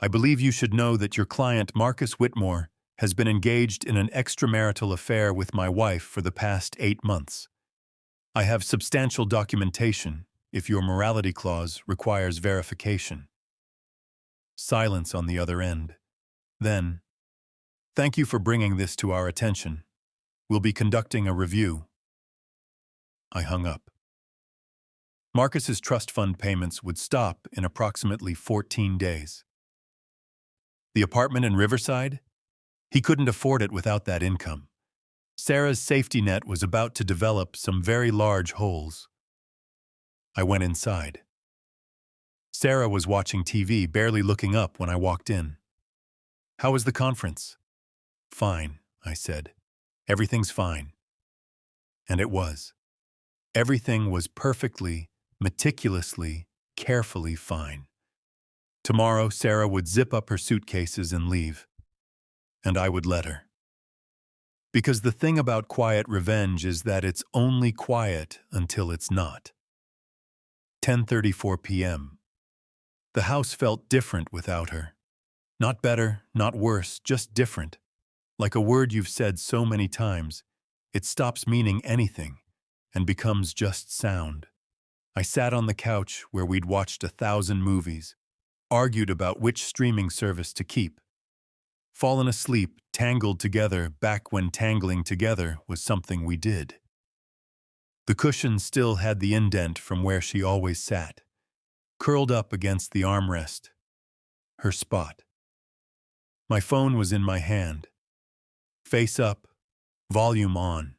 I believe you should know that your client, Marcus Whitmore, has been engaged in an extramarital affair with my wife for the past 8 months. I have substantial documentation if your morality clause requires verification. Silence on the other end. Then, thank you for bringing this to our attention. We'll be conducting a review. I hung up. Marcus's trust fund payments would stop in approximately 14 days. The apartment in Riverside? He couldn't afford it without that income. Sarah's safety net was about to develop some very large holes. I went inside. Sarah was watching TV, barely looking up when I walked in. How was the conference? Fine, I said. Everything's fine. And it was. Everything was perfectly, meticulously, carefully fine. Tomorrow, Sarah would zip up her suitcases and leave. And I would let her. Because the thing about quiet revenge is that it's only quiet until it's not. 10:34 p.m. The house felt different without her. Not better, not worse, just different. Like a word you've said so many times, it stops meaning anything and becomes just sound. I sat on the couch where we'd watched 1,000 movies, argued about which streaming service to keep, fallen asleep, tangled together back when tangling together was something we did. The cushion still had the indent from where she always sat, curled up against the armrest, her spot. My phone was in my hand, face up, volume on,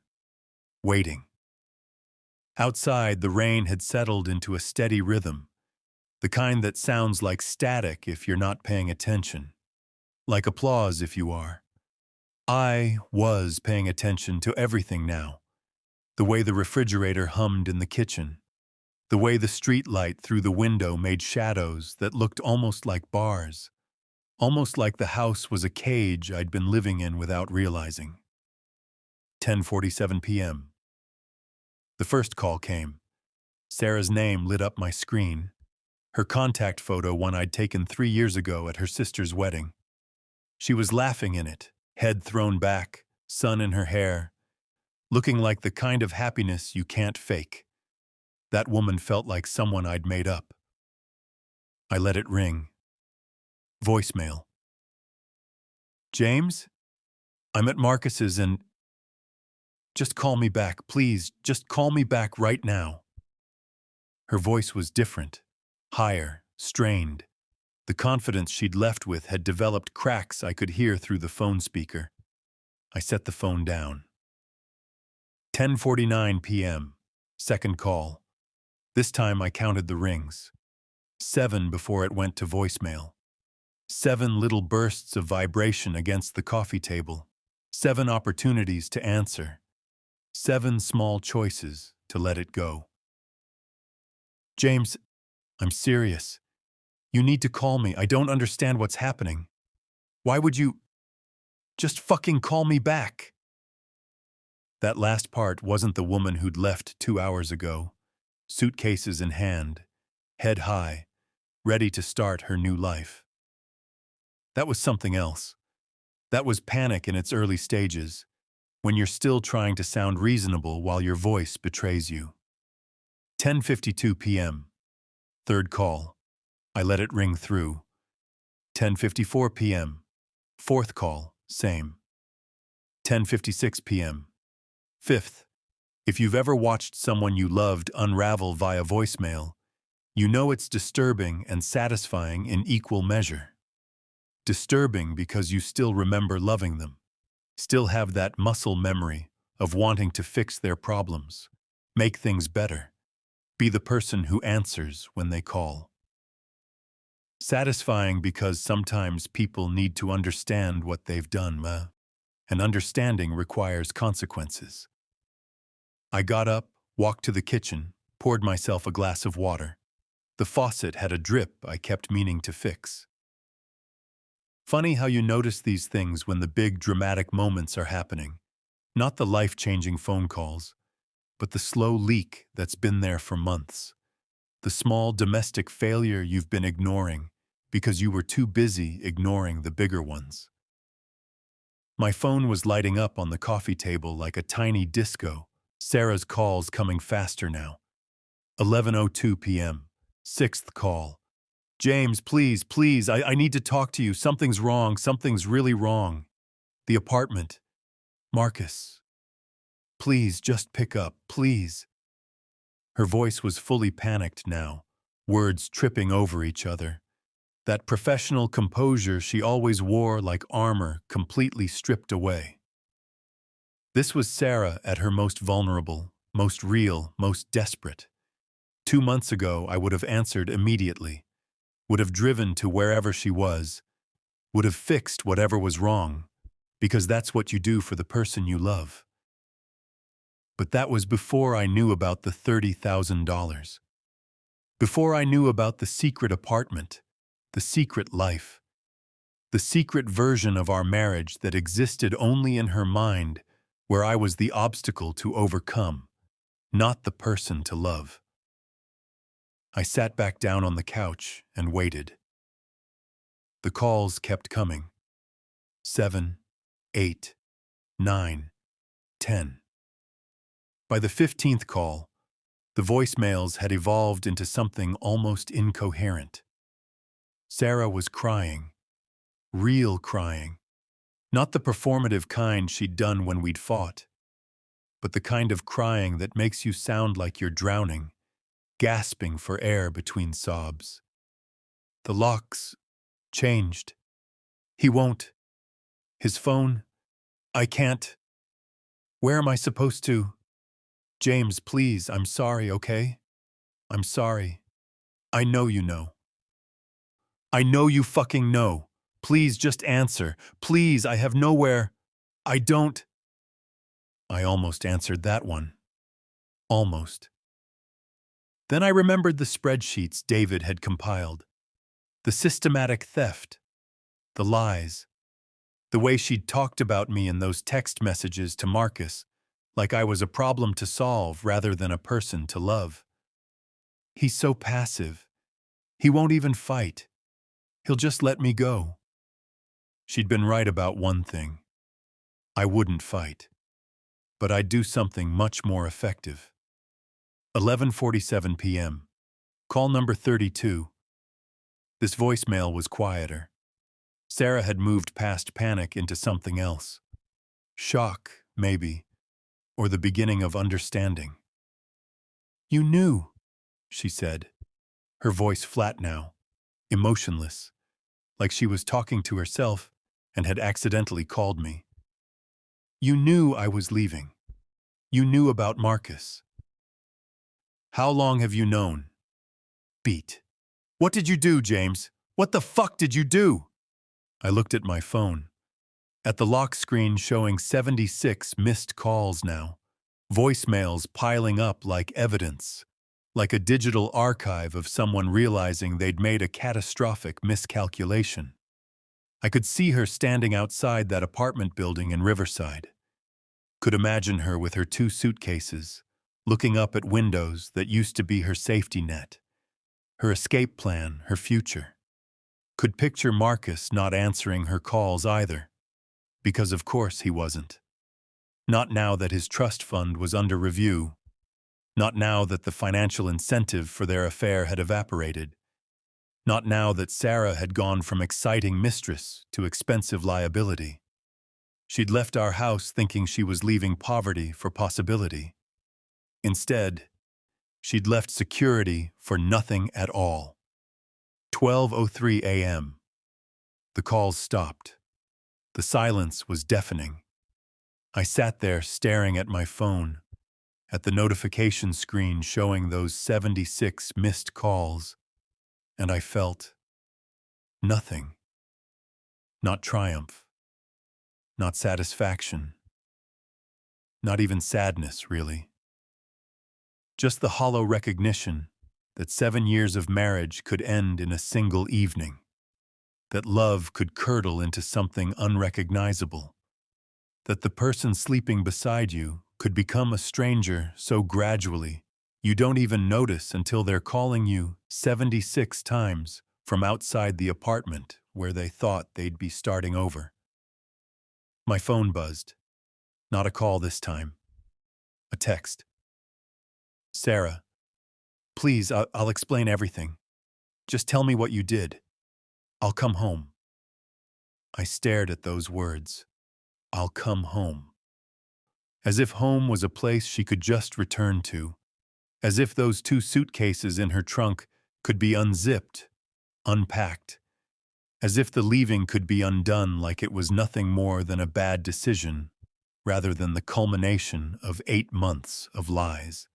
waiting. Outside, the rain had settled into a steady rhythm, the kind that sounds like static if you're not paying attention, like applause if you are. I was paying attention to everything now, the way the refrigerator hummed in the kitchen, the way the street light through the window made shadows that looked almost like bars, almost like the house was a cage I'd been living in without realizing. 10:47 p.m. The first call came. Sarah's name lit up my screen, her contact photo, one I'd taken 3 years ago at her sister's wedding. She was laughing in it, head thrown back, sun in her hair, looking like the kind of happiness you can't fake. That woman felt like someone I'd made up. I let it ring. Voicemail. James? I'm at Marcus's and... Just call me back, please. Just call me back right now. Her voice was different, higher, strained. The confidence she'd left with had developed cracks I could hear through the phone speaker. I set the phone down. 10:49 p.m. Second call. This time I counted the rings. 7 before it went to voicemail. 7 little bursts of vibration against the coffee table. 7 opportunities to answer. 7 small choices to let it go. James, I'm serious. You need to call me. I don't understand what's happening. Why would you... Just fucking call me back. That last part wasn't the woman who'd left 2 hours ago, suitcases in hand, head high, ready to start her new life. That was something else. That was panic in its early stages, when you're still trying to sound reasonable while your voice betrays you. 10:52 p.m. Third call. I let it ring through. 10:54 p.m. Fourth call, same. 10:56 p.m. Fifth. If you've ever watched someone you loved unravel via voicemail, you know it's disturbing and satisfying in equal measure. Disturbing because you still remember loving them, still have that muscle memory of wanting to fix their problems, make things better, be the person who answers when they call. Satisfying because sometimes people need to understand what they've done, and understanding requires consequences. I got up, walked to the kitchen, poured myself a glass of water. The faucet had a drip I kept meaning to fix. Funny how you notice these things when the big dramatic moments are happening. Not the life-changing phone calls, but the slow leak that's been there for months. The small domestic failure you've been ignoring, because you were too busy ignoring the bigger ones. My phone was lighting up on the coffee table like a tiny disco. Sarah's calls coming faster now. 11:02 p.m. Sixth call. James, please, please, I need to talk to you. Something's wrong. Something's really wrong. The apartment. Marcus. Please, just pick up, please. Her voice was fully panicked now, words tripping over each other. That professional composure she always wore like armor completely stripped away. This was Sarah at her most vulnerable, most real, most desperate. 2 months ago, I would have answered immediately, would have driven to wherever she was, would have fixed whatever was wrong, because that's what you do for the person you love. But that was before I knew about the $30,000. Before I knew about the secret apartment, the secret life, the secret version of our marriage that existed only in her mind, where I was the obstacle to overcome, not the person to love. I sat back down on the couch and waited. The calls kept coming. 7, 8, 9, 10. By the 15th call, the voicemails had evolved into something almost incoherent. Sarah was crying. Real crying. Not the performative kind she'd done when we'd fought, but the kind of crying that makes you sound like you're drowning, gasping for air between sobs. The locks changed. He won't. His phone. I can't. Where am I supposed to? James, please, I'm sorry, okay? I'm sorry. I know you know. I know you fucking know. Please just answer. Please, I have nowhere. I don't. I almost answered that one. Almost. Then I remembered the spreadsheets David had compiled. The systematic theft. The lies. The way she'd talked about me in those text messages to Marcus, like I was a problem to solve rather than a person to love. He's so passive. He won't even fight. He'll just let me go. She'd been right about one thing. I wouldn't fight. But I'd do something much more effective. 11:47 p.m. Call number 32. This voicemail was quieter. Sarah had moved past panic into something else. Shock, maybe, or the beginning of understanding. You knew, she said, her voice flat now, emotionless, like she was talking to herself and had accidentally called me. You knew I was leaving. You knew about Marcus. How long have you known? Beat. What did you do, James? What the fuck did you do? I looked at my phone. At the lock screen showing 76 missed calls now. Voicemails piling up like evidence. Like a digital archive of someone realizing they'd made a catastrophic miscalculation. I could see her standing outside that apartment building in Riverside. Could imagine her with her 2 suitcases, looking up at windows that used to be her safety net. Her escape plan, her future. Could picture Marcus not answering her calls either, because of course he wasn't. Not now that his trust fund was under review. Not now that the financial incentive for their affair had evaporated. Not now that Sarah had gone from exciting mistress to expensive liability. She'd left our house thinking she was leaving poverty for possibility. Instead, she'd left security for nothing at all. 12:03 a.m. The calls stopped. The silence was deafening. I sat there staring at my phone, at the notification screen showing those 76 missed calls, and I felt nothing. Not triumph. Not satisfaction. Not even sadness, really. Just the hollow recognition that 7 years of marriage could end in a single evening. That love could curdle into something unrecognizable. That the person sleeping beside you could become a stranger so gradually you don't even notice until they're calling you 76 times from outside the apartment where they thought they'd be starting over. My phone buzzed. Not a call this time. A text. Sarah, please, I'll explain everything. Just tell me what you did. I'll come home. I stared at those words. I'll come home. As if home was a place she could just return to. As if those 2 suitcases in her trunk could be unzipped, unpacked. As if the leaving could be undone like it was nothing more than a bad decision, rather than the culmination of 8 months of lies.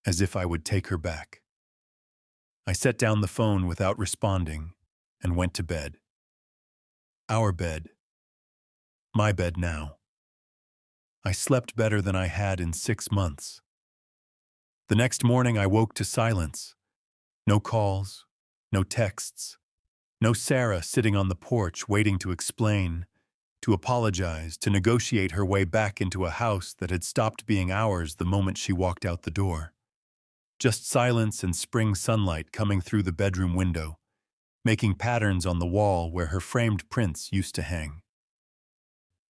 As if I would take her back. I set down the phone without responding and went to bed. Our bed. My bed now. I slept better than I had in 6 months. The next morning I woke to silence. No calls, no texts, no Sarah sitting on the porch waiting to explain, to apologize, to negotiate her way back into a house that had stopped being ours the moment she walked out the door. Just silence and spring sunlight coming through the bedroom window, making patterns on the wall where her framed prints used to hang.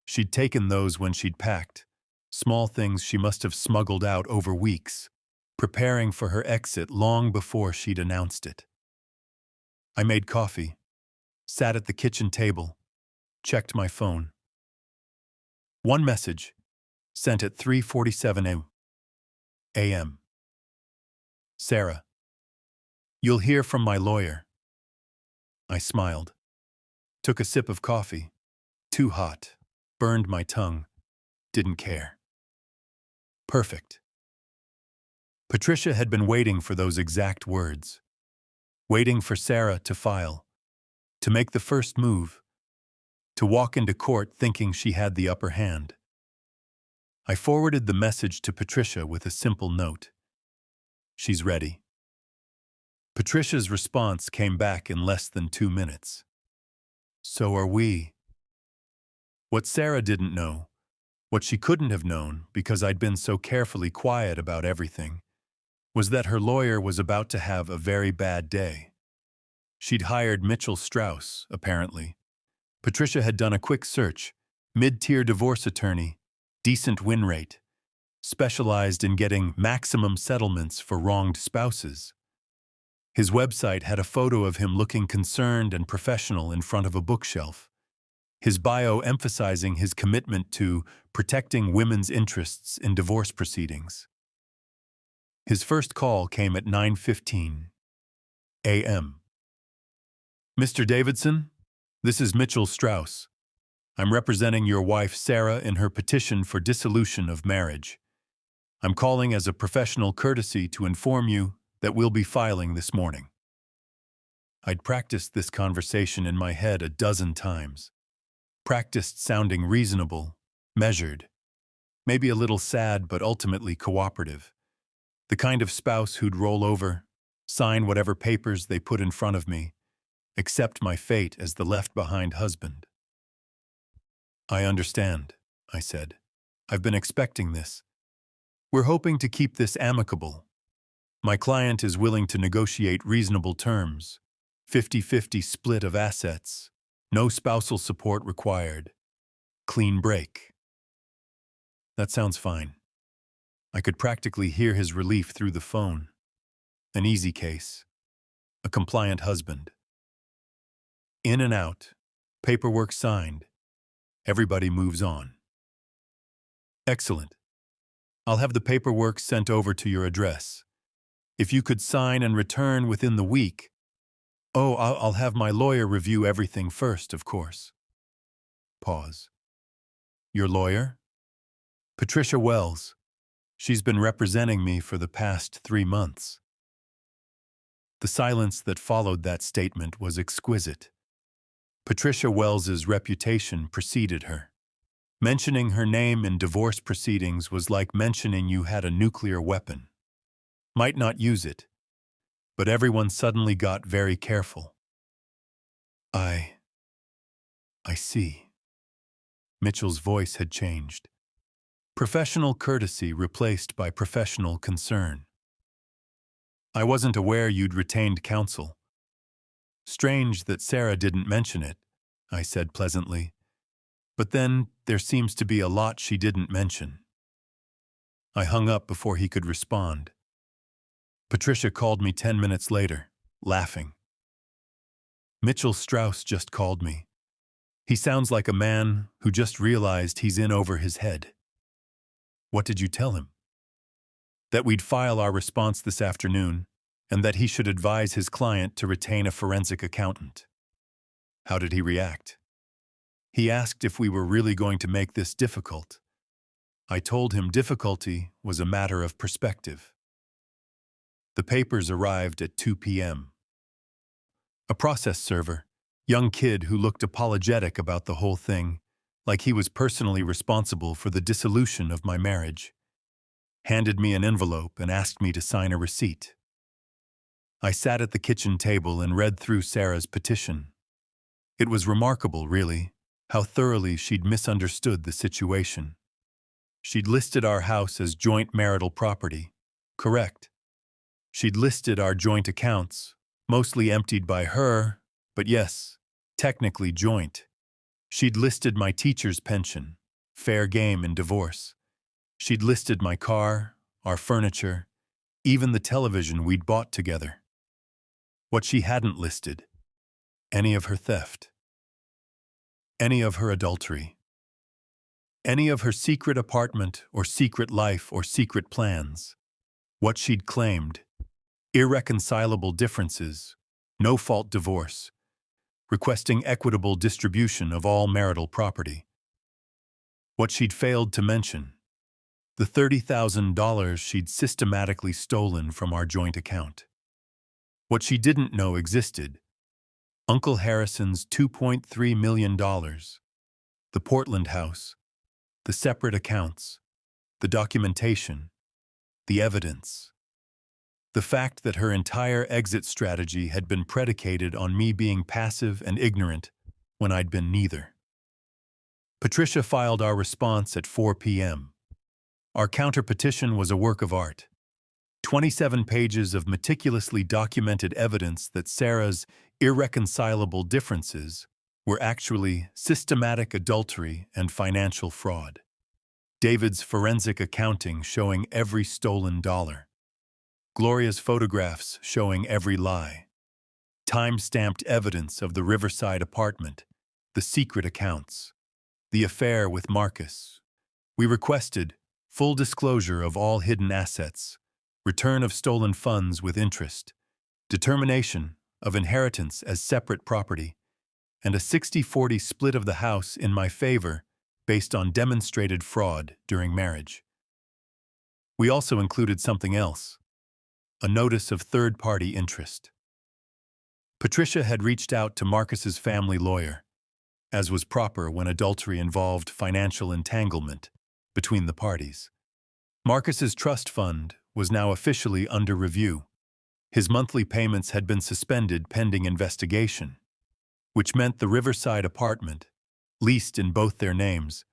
She'd taken those when she'd packed, small things she must have smuggled out over weeks, preparing for her exit long before she'd announced it. I made coffee, sat at the kitchen table, checked my phone. One message, sent at 3:47 a.m. Sarah, you'll hear from my lawyer. I smiled, took a sip of coffee, too hot, burned my tongue, didn't care. Perfect. Patricia had been waiting for those exact words, waiting for Sarah to file, to make the first move, to walk into court thinking she had the upper hand. I forwarded the message to Patricia with a simple note. She's ready. Patricia's response came back in less than 2 minutes. So are we. What Sarah didn't know, what she couldn't have known because I'd been so carefully quiet about everything, was that her lawyer was about to have a very bad day. She'd hired Mitchell Strauss, apparently. Patricia had done a quick search, mid-tier divorce attorney, decent win rate, specialized in getting maximum settlements for wronged spouses. His website had a photo of him looking concerned and professional in front of a bookshelf, his bio emphasizing his commitment to protecting women's interests in divorce proceedings. His first call came at 9:15 a.m. Mr. Davidson, this is Mitchell Strauss. I'm representing your wife Sarah in her petition for dissolution of marriage. I'm calling as a professional courtesy to inform you that we'll be filing this morning. I'd practiced this conversation in my head a dozen times. Practiced sounding reasonable, measured, maybe a little sad but ultimately cooperative. The kind of spouse who'd roll over, sign whatever papers they put in front of me, accept my fate as the left-behind husband. I understand, I said. I've been expecting this. We're hoping to keep this amicable. My client is willing to negotiate reasonable terms, 50-50 split of assets, no spousal support required, clean break. That sounds fine. I could practically hear his relief through the phone. An easy case. A compliant husband. In and out, paperwork signed. Everybody moves on. Excellent. I'll have the paperwork sent over to your address. If you could sign and return within the week. Oh, I'll have my lawyer review everything first, of course. Pause. Your lawyer? Patricia Wells. She's been representing me for the past 3 months. The silence that followed that statement was exquisite. Patricia Wells's reputation preceded her. Mentioning her name in divorce proceedings was like mentioning you had a nuclear weapon. Might not use it, but everyone suddenly got very careful. I see. Mitchell's voice had changed. Professional courtesy replaced by professional concern. I wasn't aware you'd retained counsel. Strange that Sarah didn't mention it, I said pleasantly. But then there seems to be a lot she didn't mention. I hung up before he could respond. Patricia called me 10 minutes later, laughing. Mitchell Strauss just called me. He sounds like a man who just realized he's in over his head. What did you tell him? That we'd file our response this afternoon, and that he should advise his client to retain a forensic accountant. How did he react? He asked if we were really going to make this difficult. I told him difficulty was a matter of perspective. The papers arrived at 2 p.m. A process server, young kid who looked apologetic about the whole thing, like he was personally responsible for the dissolution of my marriage, handed me an envelope and asked me to sign a receipt. I sat at the kitchen table and read through Sarah's petition. It was remarkable, really, how thoroughly she'd misunderstood the situation. She'd listed our house as joint marital property. Correct. She'd listed our joint accounts, mostly emptied by her, but yes, technically joint. She'd listed my teacher's pension, fair game in divorce. She'd listed my car, our furniture, even the television we'd bought together. What she hadn't listed, any of her theft, any of her adultery, any of her secret apartment or secret life or secret plans, what she'd claimed, irreconcilable differences, no-fault divorce, requesting equitable distribution of all marital property. What she'd failed to mention, the $30,000 she'd systematically stolen from our joint account. What she didn't know existed, Uncle Harrison's $2.3 million, the Portland house, the separate accounts, the documentation, the evidence. The fact that her entire exit strategy had been predicated on me being passive and ignorant when I'd been neither. Patricia filed our response at 4 p.m. Our counter-petition was a work of art. 27 pages of meticulously documented evidence that Sarah's irreconcilable differences were actually systematic adultery and financial fraud. David's forensic accounting showing every stolen dollar. Gloria's photographs showing every lie. Time-stamped evidence of the Riverside apartment, the secret accounts, the affair with Marcus. We requested full disclosure of all hidden assets, return of stolen funds with interest, determination of inheritance as separate property, and a 60-40 split of the house in my favor based on demonstrated fraud during marriage. We also included something else, a notice of third-party interest. Patricia had reached out to Marcus's family lawyer, as was proper when adultery involved financial entanglement between the parties. Marcus's trust fund was now officially under review. His monthly payments had been suspended pending investigation, which meant the Riverside apartment, leased in both their names,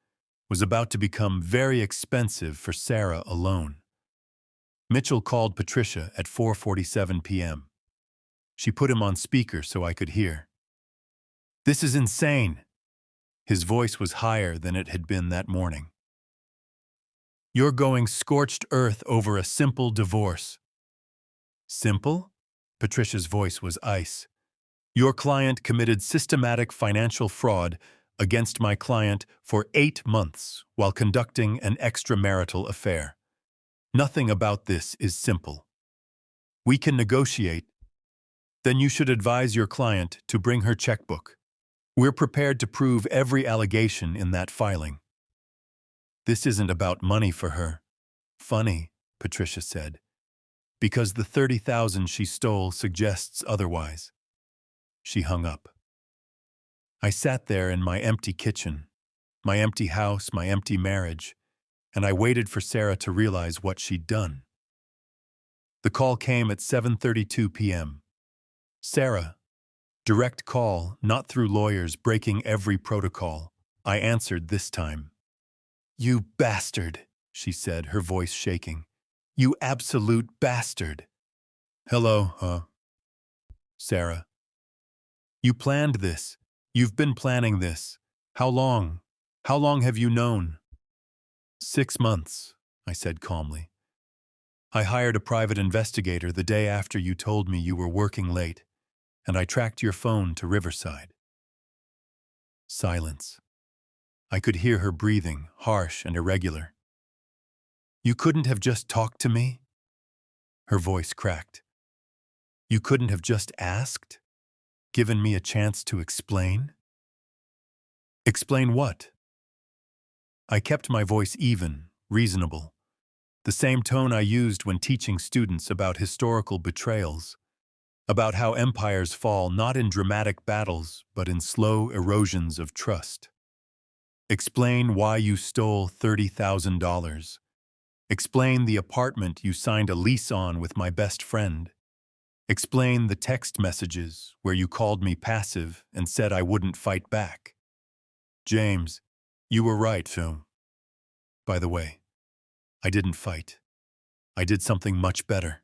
was about to become very expensive for Sarah alone. Mitchell called Patricia at 4:47 p.m. She put him on speaker so I could hear. "This is insane." His voice was higher than it had been that morning. "You're going scorched earth over a simple divorce." "Simple?" Patricia's voice was ice. "Your client committed systematic financial fraud against my client for 8 months while conducting an extramarital affair. Nothing about this is simple. We can negotiate. Then you should advise your client to bring her checkbook. We're prepared to prove every allegation in that filing." "This isn't about money for her." "Funny," Patricia said, "because the $30,000 she stole suggests otherwise." She hung up. I sat there in my empty kitchen, my empty house, my empty marriage, and I waited for Sarah to realize what she'd done. The call came at 7:32 p.m. "Sarah." Direct call, not through lawyers breaking every protocol. I answered this time. "You bastard," she said, her voice shaking. "You absolute bastard." "Hello, Sarah." You planned this. You've been planning this. How long? How long have you known? 6 months, I said calmly. I hired a private investigator the day after you told me you were working late, and I tracked your phone to Riverside. Silence. I could hear her breathing, harsh and irregular. You couldn't have just talked to me? Her voice cracked. You couldn't have just asked? Given me a chance to explain? Explain what? I kept my voice even, reasonable. The same tone I used when teaching students about historical betrayals, about how empires fall not in dramatic battles, but in slow erosions of trust. Explain why you stole $30,000. Explain the apartment you signed a lease on with my best friend. Explain the text messages where you called me passive and said I wouldn't fight back. James, you were right, Phil. By the way, I didn't fight. I did something much better.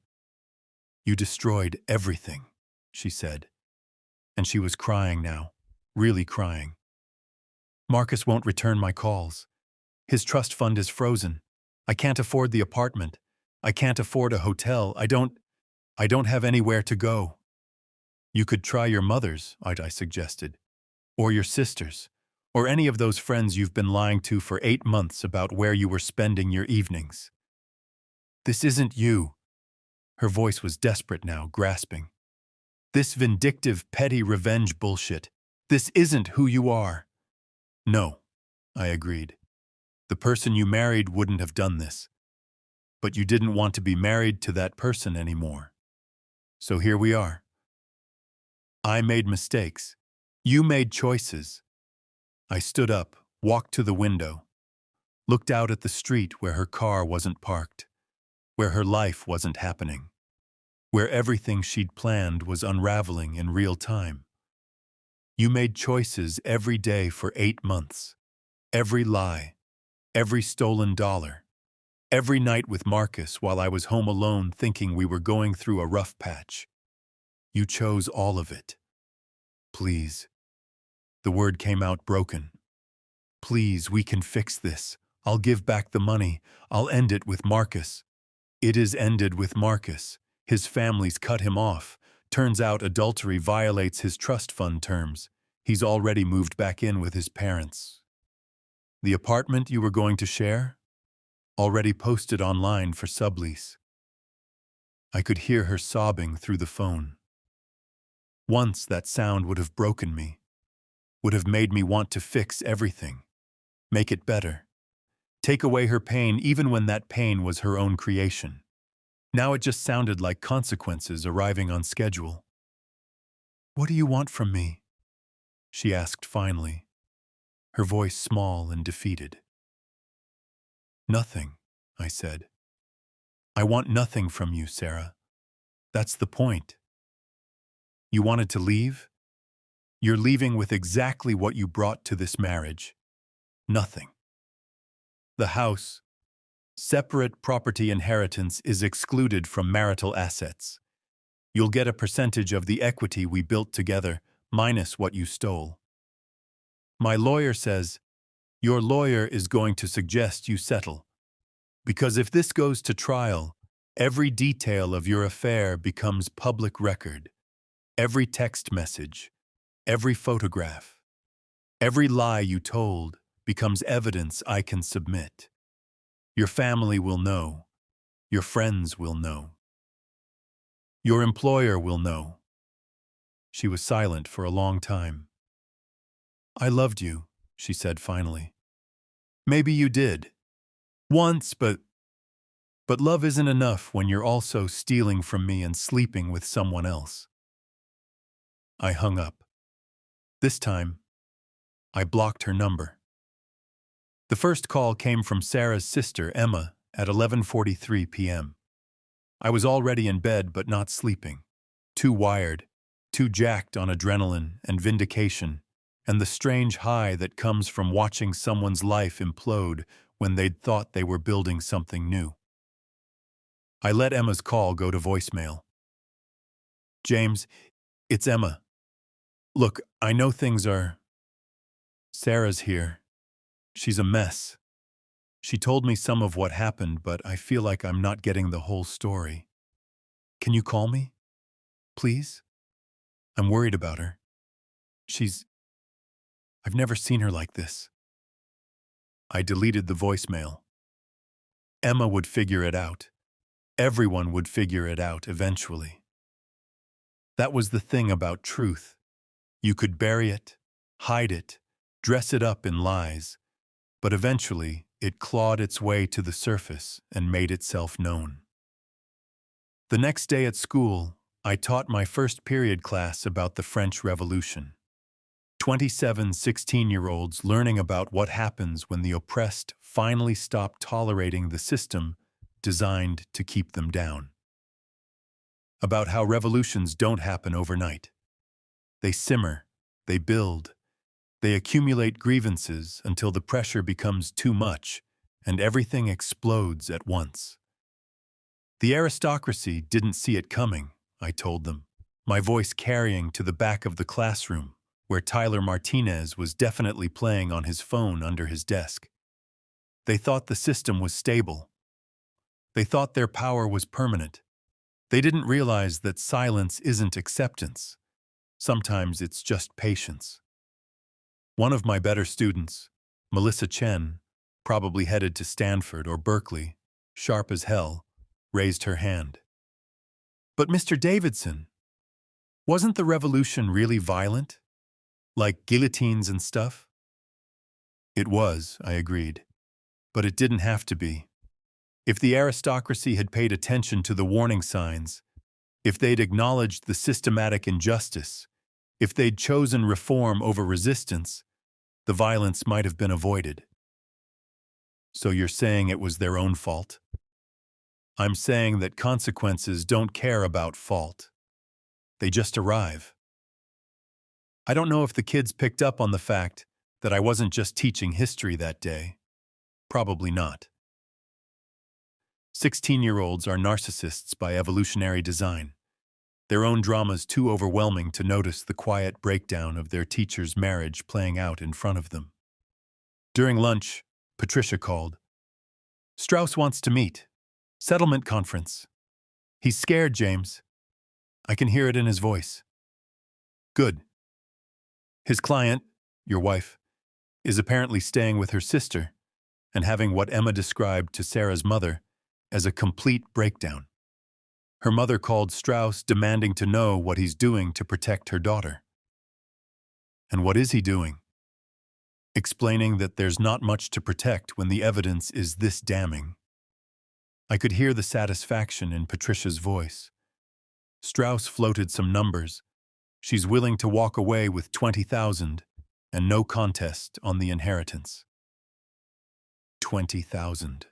You destroyed everything, she said. And she was crying now, really crying. Marcus won't return my calls. His trust fund is frozen. I can't afford the apartment. I can't afford a hotel. I don't have anywhere to go. You could try your mother's, I suggested, or your sister's, or any of those friends you've been lying to for 8 months about where you were spending your evenings. This isn't you. Her voice was desperate now, grasping. This vindictive, petty revenge bullshit. This isn't who you are. No, I agreed. The person you married wouldn't have done this. But you didn't want to be married to that person anymore. So here we are. I made mistakes. You made choices. I stood up, walked to the window, looked out at the street where her car wasn't parked, where her life wasn't happening, where everything she'd planned was unraveling in real time. You made choices every day for 8 months. Every lie, every stolen dollar, every night with Marcus while I was home alone thinking we were going through a rough patch. You chose all of it. Please. The word came out broken. Please, we can fix this. I'll give back the money. I'll end it with Marcus. It is ended with Marcus. His family's cut him off. Turns out adultery violates his trust fund terms. He's already moved back in with his parents. The apartment you were going to share? Already posted online for sublease. I could hear her sobbing through the phone. Once that sound would have broken me, would have made me want to fix everything, make it better, take away her pain even when that pain was her own creation. Now it just sounded like consequences arriving on schedule. What do you want from me? She asked finally, her voice small and defeated. Nothing, I said. I want nothing from you, Sarah. That's the point. You wanted to leave? You're leaving with exactly what you brought to this marriage. Nothing. The house, separate property inheritance, is excluded from marital assets. You'll get a percentage of the equity we built together, minus what you stole. My lawyer says, your lawyer is going to suggest you settle. Because if this goes to trial, every detail of your affair becomes public record. Every text message, every photograph, every lie you told becomes evidence I can submit. Your family will know. Your friends will know. Your employer will know. She was silent for a long time. I loved you, she said finally. Maybe you did. Once, but love isn't enough when you're also stealing from me and sleeping with someone else. I hung up. This time, I blocked her number. The first call came from Sarah's sister, Emma, at 11:43 p.m. I was already in bed but not sleeping, too wired, too jacked on adrenaline and vindication, and the strange high that comes from watching someone's life implode when they'd thought they were building something new. I let Emma's call go to voicemail. James, it's Emma. Look, I know things are... Sarah's here. She's a mess. She told me some of what happened, but I feel like I'm not getting the whole story. Can you call me? Please? I'm worried about her. I've never seen her like this. I deleted the voicemail. Emma would figure it out. Everyone would figure it out eventually. That was the thing about truth. You could bury it, hide it, dress it up in lies, but eventually it clawed its way to the surface and made itself known. The next day at school, I taught my first period class about the French Revolution. 27 16-year-olds learning about what happens when the oppressed finally stop tolerating the system designed to keep them down. About how revolutions don't happen overnight. They simmer, they build, they accumulate grievances until the pressure becomes too much and everything explodes at once. The aristocracy didn't see it coming, I told them, my voice carrying to the back of the classroom, where Tyler Martinez was definitely playing on his phone under his desk. They thought the system was stable. They thought their power was permanent. They didn't realize that silence isn't acceptance. Sometimes it's just patience. One of my better students, Melissa Chen, probably headed to Stanford or Berkeley, sharp as hell, raised her hand. But Mr. Davidson, wasn't the revolution really violent? Like guillotines and stuff? It was, I agreed. But it didn't have to be. If the aristocracy had paid attention to the warning signs, if they'd acknowledged the systematic injustice, if they'd chosen reform over resistance, the violence might have been avoided. So you're saying it was their own fault? I'm saying that consequences don't care about fault. They just arrive. I don't know if the kids picked up on the fact that I wasn't just teaching history that day. Probably not. 16-year-olds are narcissists by evolutionary design. Their own drama's too overwhelming to notice the quiet breakdown of their teacher's marriage playing out in front of them. During lunch, Patricia called. Strauss wants to meet. Settlement conference. He's scared, James. I can hear it in his voice. Good. His client, your wife, is apparently staying with her sister and having what Emma described to Sarah's mother as a complete breakdown. Her mother called Strauss demanding to know what he's doing to protect her daughter. And what is he doing? Explaining that there's not much to protect when the evidence is this damning. I could hear the satisfaction in Patricia's voice. Strauss floated some numbers. She's willing to walk away with 20,000 and no contest on the inheritance. 20,000.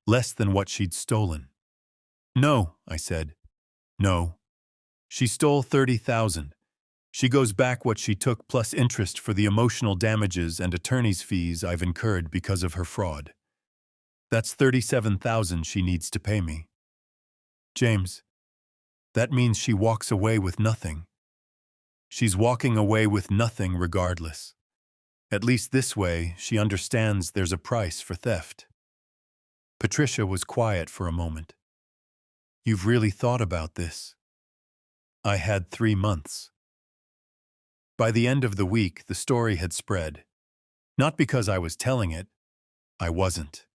Less than what she'd stolen. No, I said. No. She stole 30,000. She goes back what she took plus interest for the emotional damages and attorney's fees I've incurred because of her fraud. That's 37,000 she needs to pay me. James, that means she walks away with nothing. She's walking away with nothing regardless. At least this way, she understands there's a price for theft. Patricia was quiet for a moment. You've really thought about this. I had 3 months. By the end of the week, the story had spread. Not because I was telling it. I wasn't.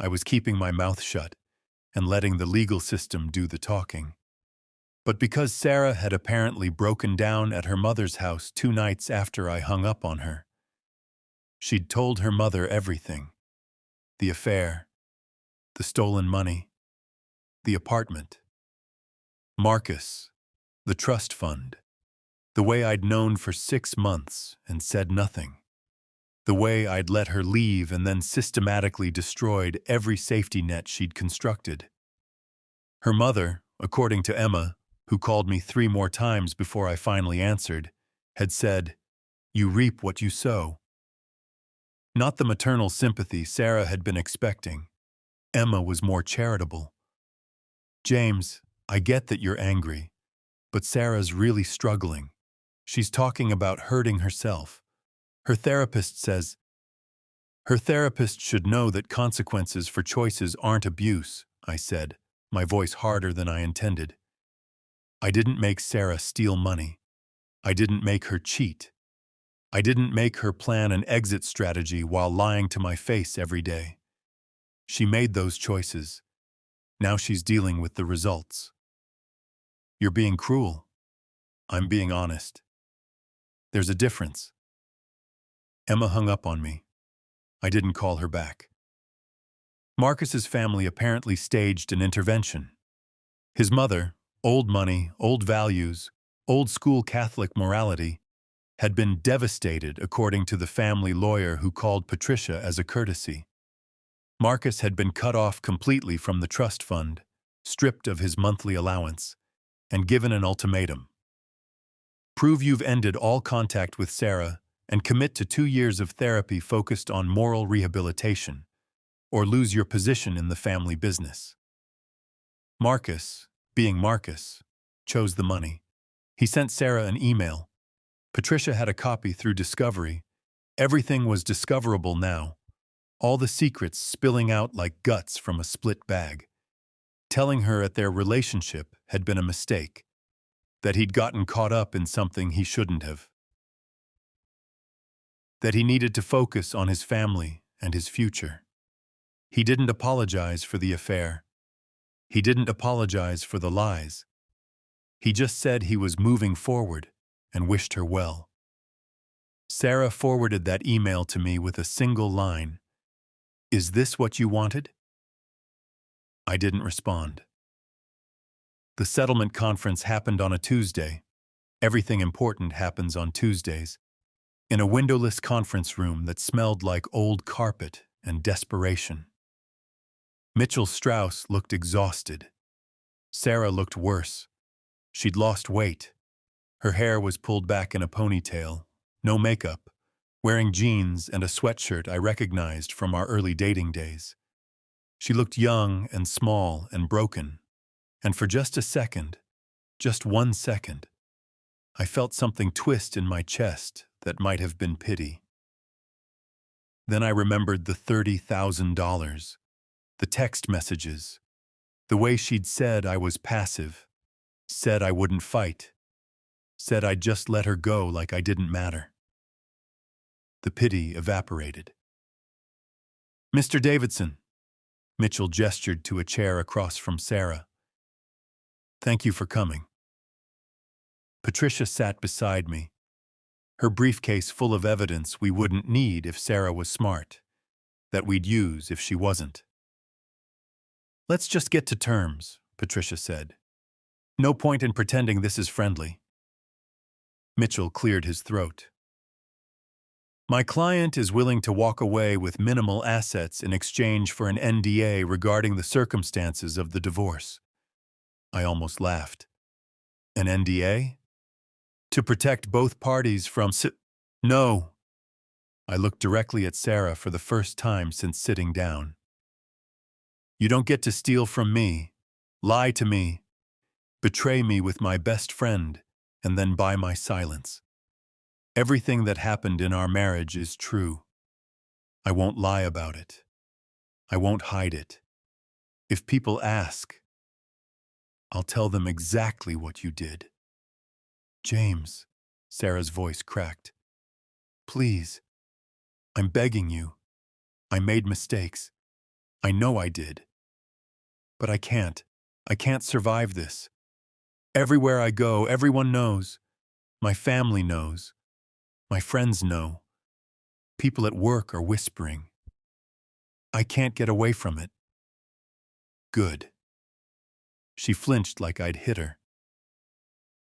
I was keeping my mouth shut and letting the legal system do the talking. But because Sarah had apparently broken down at her mother's house 2 nights after I hung up on her. She'd told her mother everything. The affair, the stolen money, the apartment, Marcus, the trust fund, the way I'd known for 6 months and said nothing, the way I'd let her leave and then systematically destroyed every safety net she'd constructed. Her mother, according to Emma, who called me 3 more times before I finally answered, had said, "You reap what you sow." Not the maternal sympathy Sarah had been expecting. Emma was more charitable. James, I get that you're angry, but Sarah's really struggling. She's talking about hurting herself. Her therapist says, her therapist should know that consequences for choices aren't abuse, I said, my voice harder than I intended. I didn't make Sarah steal money. I didn't make her cheat. I didn't make her plan an exit strategy while lying to my face every day. She made those choices. Now she's dealing with the results. You're being cruel. I'm being honest. There's a difference. Emma hung up on me. I didn't call her back. Marcus's family apparently staged an intervention. His mother, old money, old values, old school Catholic morality, had been devastated according to the family lawyer who called Patricia as a courtesy. Marcus had been cut off completely from the trust fund, stripped of his monthly allowance, and given an ultimatum. Prove you've ended all contact with Sarah and commit to 2 years of therapy focused on moral rehabilitation, or lose your position in the family business. Marcus, being Marcus, chose the money. He sent Sarah an email. Patricia had a copy through Discovery. Everything was discoverable now, all the secrets spilling out like guts from a split bag, telling her that their relationship had been a mistake, that he'd gotten caught up in something he shouldn't have, that he needed to focus on his family and his future. He didn't apologize for the affair. He didn't apologize for the lies. He just said he was moving forward and wished her well. Sarah forwarded that email to me with a single line. "Is this what you wanted?" I didn't respond. The settlement conference happened on a Tuesday. Everything important happens on Tuesdays. In a windowless conference room that smelled like old carpet and desperation. Mitchell Strauss looked exhausted. Sarah looked worse. She'd lost weight. Her hair was pulled back in a ponytail, no makeup, wearing jeans and a sweatshirt I recognized from our early dating days. She looked young and small and broken, and for just a second, just 1 second, I felt something twist in my chest that might have been pity. Then I remembered the $30,000, the text messages, the way she'd said I was passive, said I wouldn't fight, said I'd just let her go like I didn't matter. The pity evaporated. "Mr. Davidson," Mitchell gestured to a chair across from Sarah. "Thank you for coming." Patricia sat beside me, her briefcase full of evidence we wouldn't need if Sarah was smart, that we'd use if she wasn't. "Let's just get to terms," Patricia said. "No point in pretending this is friendly." Mitchell cleared his throat. "My client is willing to walk away with minimal assets in exchange for an NDA regarding the circumstances of the divorce." I almost laughed. "An NDA? To protect both parties from No." I looked directly at Sarah for the first time since sitting down. "You don't get to steal from me, lie to me, betray me with my best friend, and then buy my silence. Everything that happened in our marriage is true. I won't lie about it. I won't hide it. If people ask, I'll tell them exactly what you did." "James," Sarah's voice cracked. "Please. I'm begging you. I made mistakes. I know I did. But I can't. I can't survive this. Everywhere I go, everyone knows. My family knows. My friends know. People at work are whispering. I can't get away from it." "Good." She flinched like I'd hit her.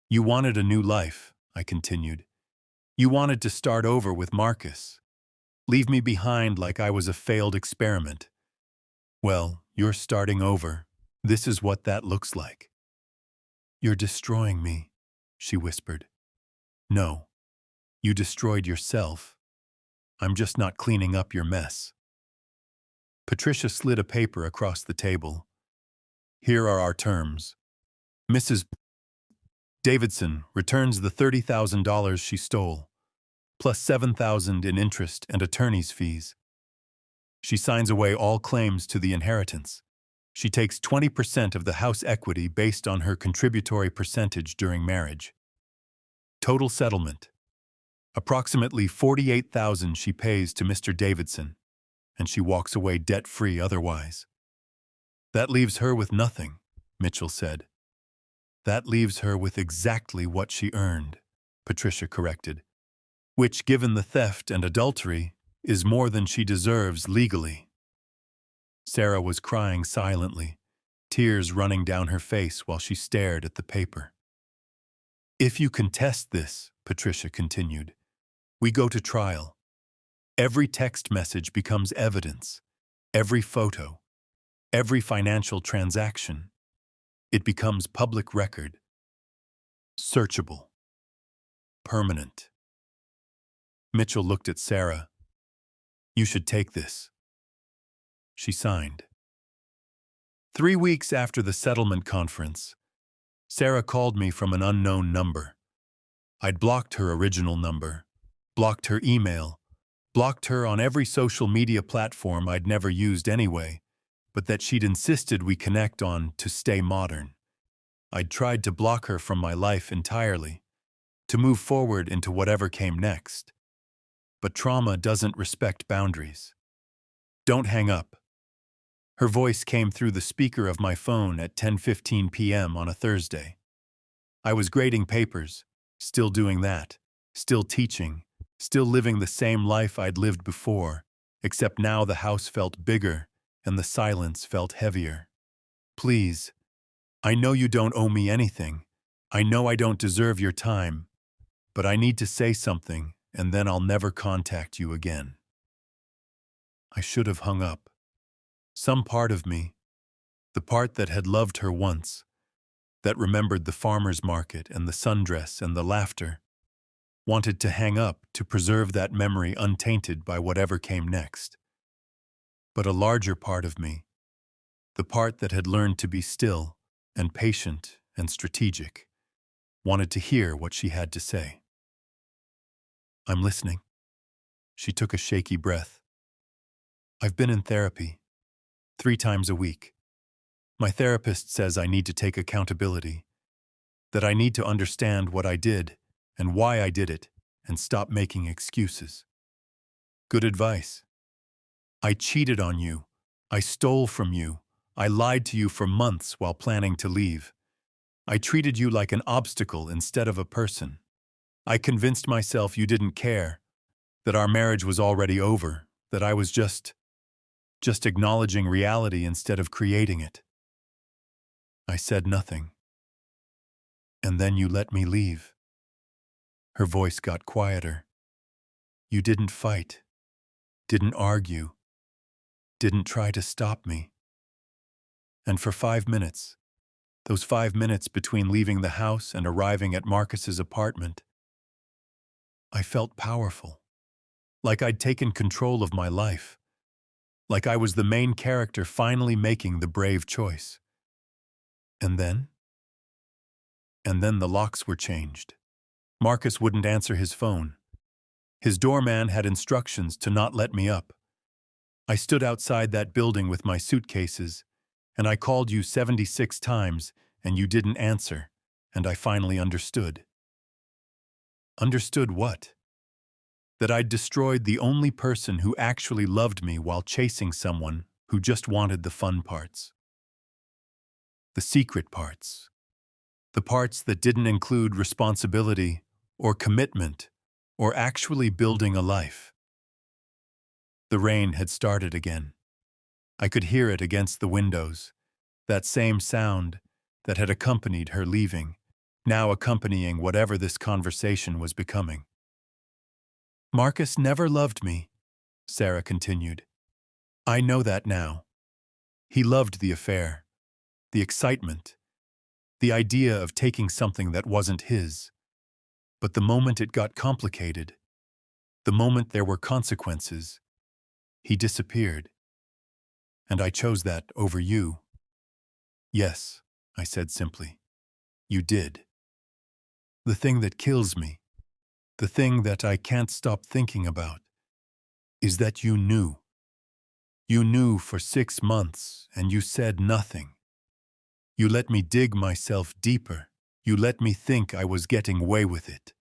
"You wanted a new life," I continued. "You wanted to start over with Marcus. Leave me behind like I was a failed experiment. Well, you're starting over. This is what that looks like." "You're destroying me," she whispered. "No, you destroyed yourself. I'm just not cleaning up your mess." Patricia slid a paper across the table. "Here are our terms. Mrs. Davidson returns the $30,000 she stole, plus $7,000 in interest and attorney's fees. She signs away all claims to the inheritance. She takes 20% of the house equity based on her contributory percentage during marriage. Total settlement: approximately $48,000 she pays to Mr. Davidson, and she walks away debt-free otherwise. That leaves her with nothing, Mitchell said. That leaves her with exactly what she earned, Patricia corrected, which, given the theft and adultery, is more than she deserves legally. Sarah was crying silently, tears running down her face while she stared at the paper. If you contest this, Patricia continued, we go to trial. Every text message becomes evidence, every photo, every financial transaction. It becomes public record, searchable, permanent. Mitchell looked at Sarah. You should take this. She signed. 3 weeks after the settlement conference, Sarah called me from an unknown number. I'd blocked her original number, blocked her email, blocked her on every social media platform I'd never used anyway, but that she'd insisted we connect on to stay modern. I'd tried to block her from my life entirely, to move forward into whatever came next. But trauma doesn't respect boundaries. Don't hang up. Her voice came through the speaker of my phone at 10:15 p.m. on a Thursday. I was grading papers, still doing that, still teaching, still living the same life I'd lived before, except now the house felt bigger and the silence felt heavier. Please, I know you don't owe me anything. I know I don't deserve your time, but I need to say something, and then I'll never contact you again. I should have hung up. Some part of me, the part that had loved her once, that remembered the farmer's market and the sundress and the laughter, wanted to hang up to preserve that memory untainted by whatever came next. But a larger part of me, the part that had learned to be still and patient and strategic, wanted to hear what she had to say. I'm listening. She took a shaky breath. I've been in therapy 3 times a week. My therapist says I need to take accountability, that I need to understand what I did and why I did it and stop making excuses. Good advice. I cheated on you. I stole from you. I lied to you for months while planning to leave. I treated you like an obstacle instead of a person. I convinced myself you didn't care, that our marriage was already over, that I was just acknowledging reality instead of creating it. I said nothing. And then you let me leave. Her voice got quieter. You didn't fight, didn't argue, didn't try to stop me. And for 5 minutes, those 5 minutes between leaving the house and arriving at Marcus's apartment, I felt powerful, like I'd taken control of my life, like I was the main character finally making the brave choice. And then the locks were changed. Marcus wouldn't answer his phone. His doorman had instructions to not let me up. I stood outside that building with my suitcases, and I called you 76 times, and you didn't answer, and I finally understood. Understood what? That I'd destroyed the only person who actually loved me while chasing someone who just wanted the fun parts. The secret parts. The parts that didn't include responsibility or commitment or actually building a life. The rain had started again. I could hear it against the windows, that same sound that had accompanied her leaving, now accompanying whatever this conversation was becoming. Marcus never loved me, Sarah continued. I know that now. He loved the affair, the excitement, the idea of taking something that wasn't his. But the moment it got complicated, the moment there were consequences, he disappeared. And I chose that over you. Yes, I said simply. You did. The thing that kills me, the thing that I can't stop thinking about, is that you knew. You knew for 6 months, and you said nothing. You let me dig myself deeper. You let me think I was getting away with it.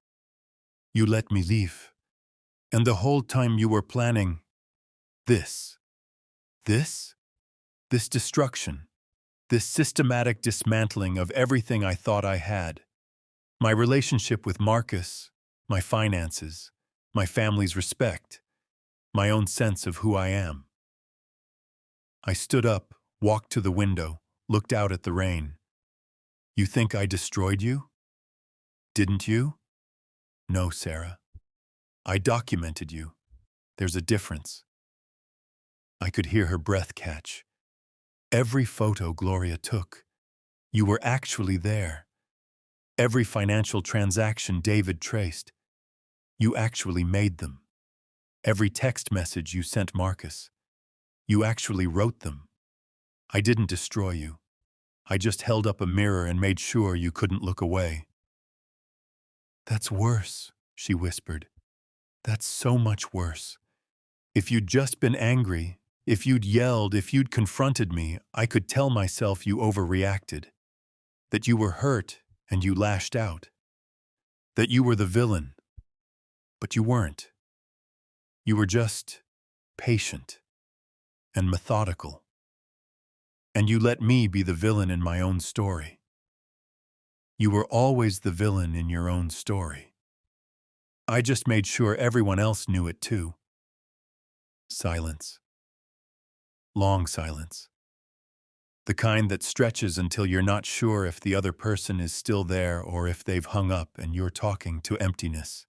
You let me leave. And the whole time you were planning this. This? This destruction. This systematic dismantling of everything I thought I had. My relationship with Marcus, my finances, my family's respect, my own sense of who I am. I stood up, walked to the window, looked out at the rain. You think I destroyed you? Didn't you? No, Sarah. I documented you. There's a difference. I could hear her breath catch. Every photo Gloria took, you were actually there. Every financial transaction David traced, you actually made them. Every text message you sent Marcus, you actually wrote them. I didn't destroy you. I just held up a mirror and made sure you couldn't look away. That's worse, she whispered. That's so much worse. If you'd just been angry, if you'd yelled, if you'd confronted me, I could tell myself you overreacted. That you were hurt and you lashed out. That you were the villain. But you weren't. You were just patient and methodical. And you let me be the villain in my own story. You were always the villain in your own story. I just made sure everyone else knew it too. Silence. Long silence. The kind that stretches until you're not sure if the other person is still there or if they've hung up and you're talking to emptiness.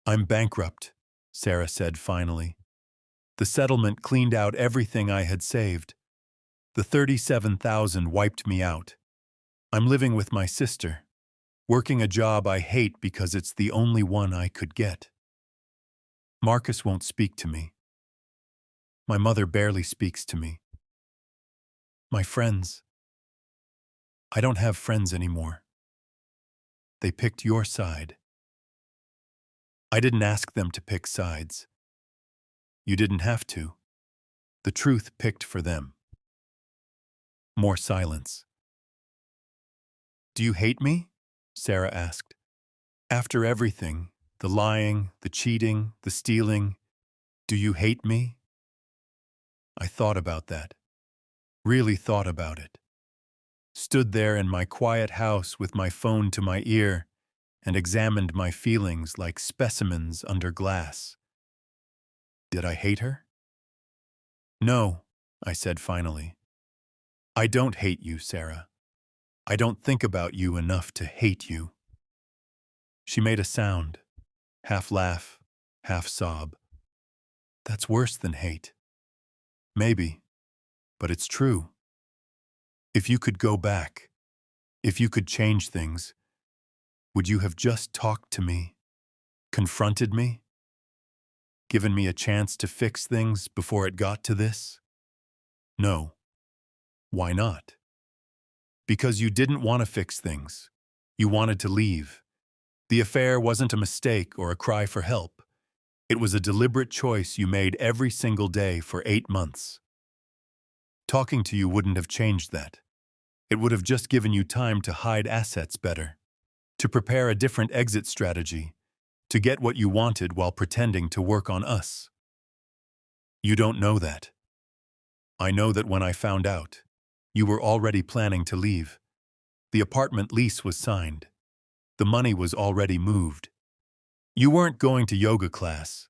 I'm bankrupt, Sarah said finally. The settlement cleaned out everything I had saved. The $37,000 wiped me out. I'm living with my sister, working a job I hate because it's the only one I could get. Marcus won't speak to me. My mother barely speaks to me. My friends. I don't have friends anymore. They picked your side. I didn't ask them to pick sides. You didn't have to. The truth picked for them. More silence. Do you hate me? Sarah asked. After everything, the lying, the cheating, the stealing, do you hate me? I thought about that. Really thought about it. Stood there in my quiet house with my phone to my ear and examined my feelings like specimens under glass. Did I hate her? No, I said finally. I don't hate you, Sarah. I don't think about you enough to hate you. She made a sound, half laugh, half sob. That's worse than hate. Maybe, but it's true. If you could go back, if you could change things, would you have just talked to me, confronted me, given me a chance to fix things before it got to this? No. Why not? Because you didn't want to fix things. You wanted to leave. The affair wasn't a mistake or a cry for help. It was a deliberate choice you made every single day for 8 months. Talking to you wouldn't have changed that. It would have just given you time to hide assets better, to prepare a different exit strategy, to get what you wanted while pretending to work on us. You don't know that. I know that when I found out, you were already planning to leave. The apartment lease was signed. The money was already moved. You weren't going to yoga class.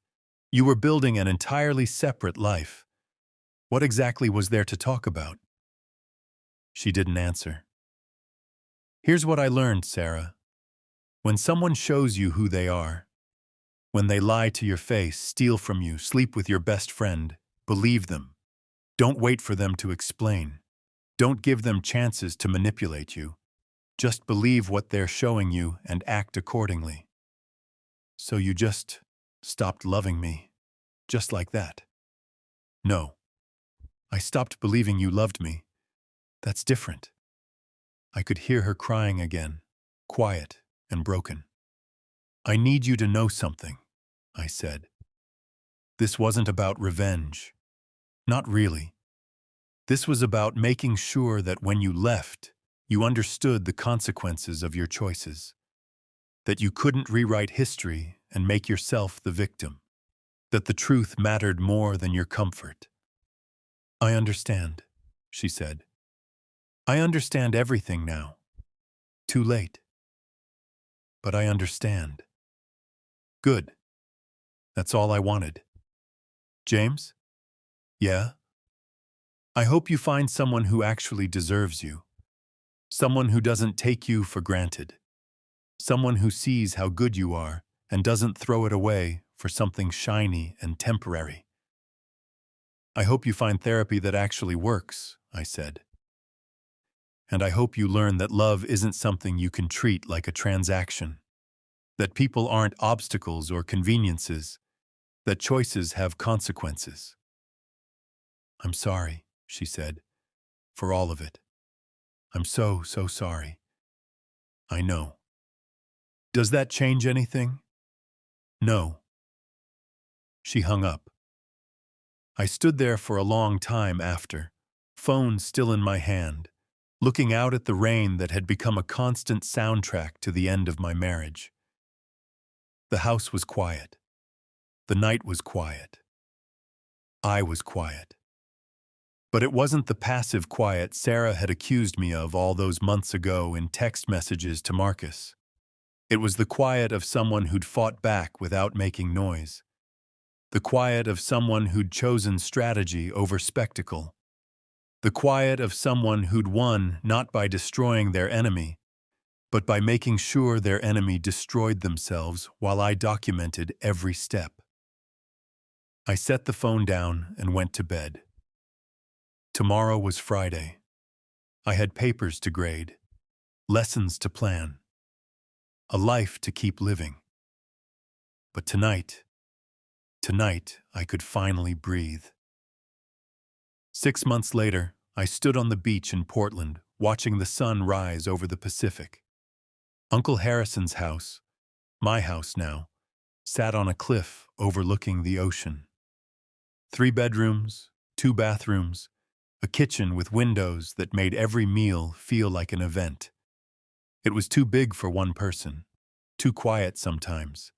You were building an entirely separate life. What exactly was there to talk about? She didn't answer. Here's what I learned, Sarah. When someone shows you who they are, when they lie to your face, steal from you, sleep with your best friend, believe them. Don't wait for them to explain. Don't give them chances to manipulate you. Just believe what they're showing you and act accordingly. So you just stopped loving me, just like that. No. I stopped believing you loved me. That's different. I could hear her crying again, quiet and broken. I need you to know something, I said. This wasn't about revenge. Not really. This was about making sure that when you left, you understood the consequences of your choices. That you couldn't rewrite history and make yourself the victim. That the truth mattered more than your comfort. I understand, she said. I understand everything now. Too late. But I understand. Good. That's all I wanted. James? Yeah? I hope you find someone who actually deserves you. Someone who doesn't take you for granted. Someone who sees how good you are and doesn't throw it away for something shiny and temporary. I hope you find therapy that actually works, I said. And I hope you learn that love isn't something you can treat like a transaction. That people aren't obstacles or conveniences. That choices have consequences. I'm sorry, she said, for all of it. I'm so sorry. I know. Does that change anything? No. She hung up. I stood there for a long time after, phone still in my hand, looking out at the rain that had become a constant soundtrack to the end of my marriage. The house was quiet. The night was quiet. I was quiet. But it wasn't the passive quiet Sarah had accused me of all those months ago in text messages to Marcus. It was the quiet of someone who'd fought back without making noise. The quiet of someone who'd chosen strategy over spectacle. The quiet of someone who'd won not by destroying their enemy, but by making sure their enemy destroyed themselves while I documented every step. I set the phone down and went to bed. Tomorrow was Friday. I had papers to grade, lessons to plan, a life to keep living. But tonight I could finally breathe. 6 months later, I stood on the beach in Portland, watching the sun rise over the Pacific. Uncle Harrison's house, my house now, sat on a cliff overlooking the ocean. 3 bedrooms, 2 bathrooms, a kitchen with windows that made every meal feel like an event. It was too big for one person, too quiet sometimes,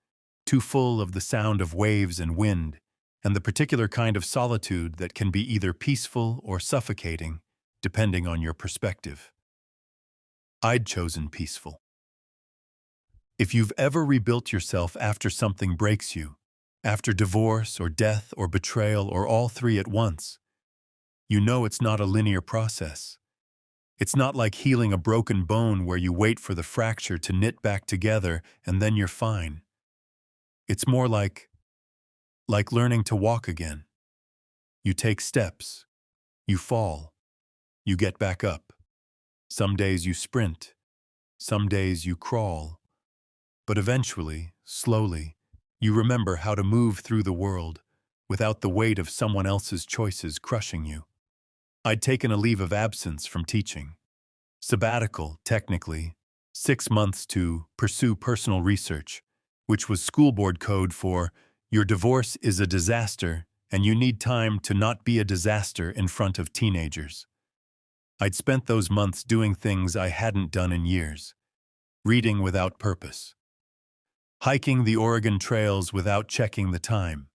too full of the sound of waves and wind, and the particular kind of solitude that can be either peaceful or suffocating, depending on your perspective. I'd chosen peaceful. If you've ever rebuilt yourself after something breaks you, after divorce or death or betrayal or all 3 at once, you know it's not a linear process. It's not like healing a broken bone where you wait for the fracture to knit back together and then you're fine. It's more like learning to walk again. You take steps, you fall, you get back up. Some days you sprint, some days you crawl. But eventually, slowly, you remember how to move through the world without the weight of someone else's choices crushing you. I'd taken a leave of absence from teaching. Sabbatical, technically, 6 months to pursue personal research, which was school board code for your divorce is a disaster and you need time to not be a disaster in front of teenagers. I'd spent those months doing things I hadn't done in years. Reading without purpose. Hiking the Oregon trails without checking the time.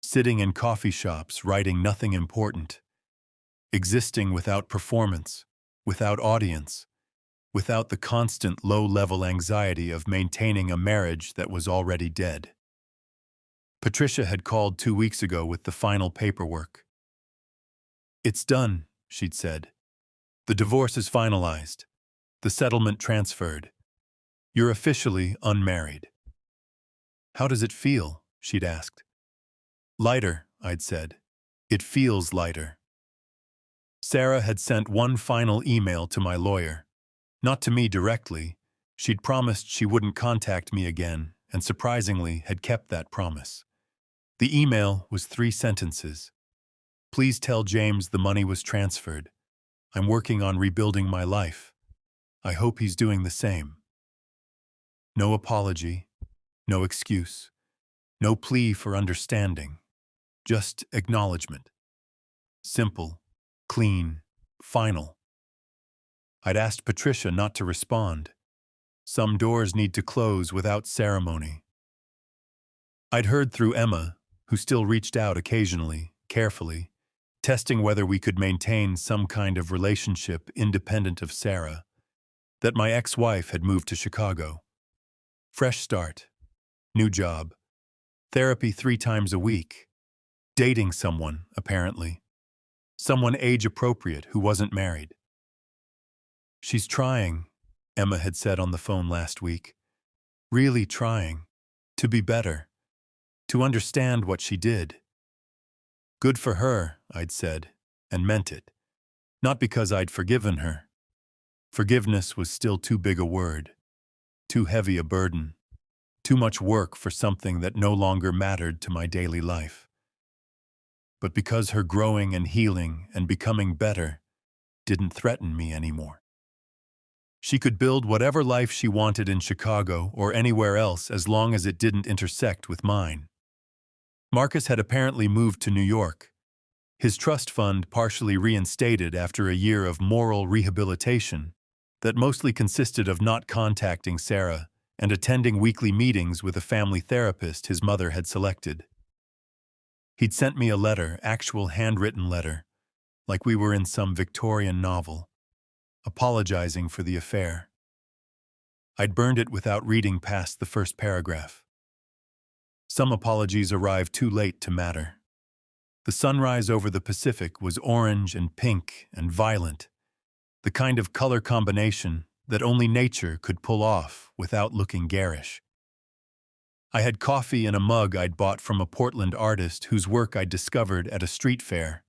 Sitting in coffee shops writing nothing important. Existing without performance, without audience, without the constant low-level anxiety of maintaining a marriage that was already dead. Patricia had called 2 weeks ago with the final paperwork. It's done, she'd said. The divorce is finalized. The settlement transferred. You're officially unmarried. How does it feel? She'd asked. Lighter, I'd said. It feels lighter. Sarah had sent one final email to my lawyer. Not to me directly. She'd promised she wouldn't contact me again, and surprisingly had kept that promise. The email was 3 sentences. Please tell James the money was transferred. I'm working on rebuilding my life. I hope he's doing the same. No apology, no excuse, no plea for understanding, just acknowledgement. Simple, clean, final. I'd asked Patricia not to respond. Some doors need to close without ceremony. I'd heard through Emma, who still reached out occasionally, carefully, testing whether we could maintain some kind of relationship independent of Sarah, that my ex-wife had moved to Chicago. Fresh start, new job, therapy 3 times a week, dating someone, apparently. Someone age-appropriate who wasn't married. She's trying, Emma had said on the phone last week. Really trying. To be better. To understand what she did. Good for her, I'd said, and meant it. Not because I'd forgiven her. Forgiveness was still too big a word. Too heavy a burden. Too much work for something that no longer mattered to my daily life. But because her growing and healing and becoming better didn't threaten me anymore. She could build whatever life she wanted in Chicago or anywhere else as long as it didn't intersect with mine. Marcus had apparently moved to New York, his trust fund partially reinstated after a year of moral rehabilitation that mostly consisted of not contacting Sarah and attending weekly meetings with a family therapist his mother had selected. He'd sent me a letter, actual handwritten letter, like we were in some Victorian novel, apologizing for the affair. I'd burned it without reading past the first paragraph. Some apologies arrived too late to matter. The sunrise over the Pacific was orange and pink and violent, the kind of color combination that only nature could pull off without looking garish. I had coffee in a mug I'd bought from a Portland artist whose work I'd discovered at a street fair.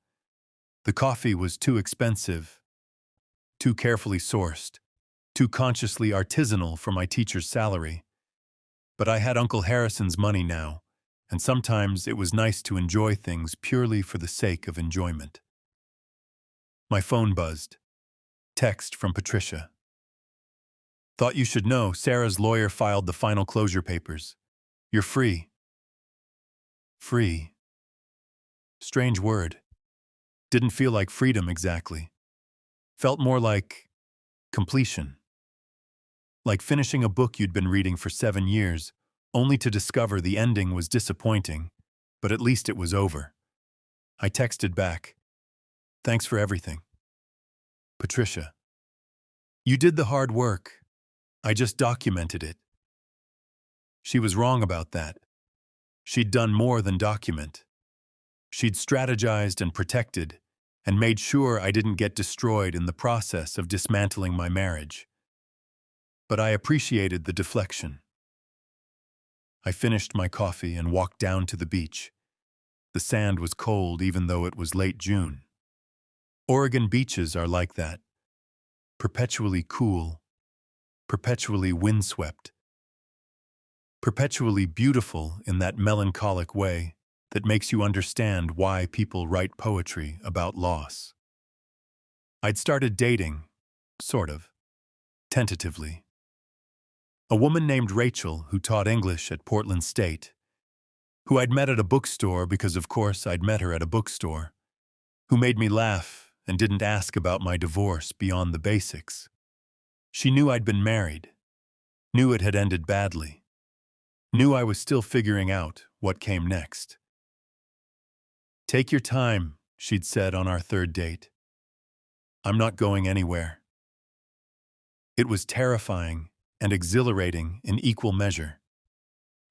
The coffee was too expensive, too carefully sourced, too consciously artisanal for my teacher's salary. But I had Uncle Harrison's money now, and sometimes it was nice to enjoy things purely for the sake of enjoyment. My phone buzzed. Text from Patricia. Thought you should know, Sarah's lawyer filed the final closure papers. You're free. Free. Strange word. Didn't feel like freedom exactly. Felt more like completion. Like finishing a book you'd been reading for 7 years, only to discover the ending was disappointing, but at least it was over. I texted back, thanks for everything. Patricia. You did the hard work. I just documented it. She was wrong about that. She'd done more than document. She'd strategized and protected, and made sure I didn't get destroyed in the process of dismantling my marriage. But I appreciated the deflection. I finished my coffee and walked down to the beach. The sand was cold even though it was late June. Oregon beaches are like that. Perpetually cool, perpetually windswept, perpetually beautiful in that melancholic way that makes you understand why people write poetry about loss. I'd started dating, sort of, tentatively. A woman named Rachel who taught English at Portland State, who I'd met at a bookstore because of course I'd met her at a bookstore, who made me laugh and didn't ask about my divorce beyond the basics. She knew I'd been married, knew it had ended badly, knew I was still figuring out what came next. Take your time, she'd said on our 3rd date. I'm not going anywhere. It was terrifying and exhilarating in equal measure.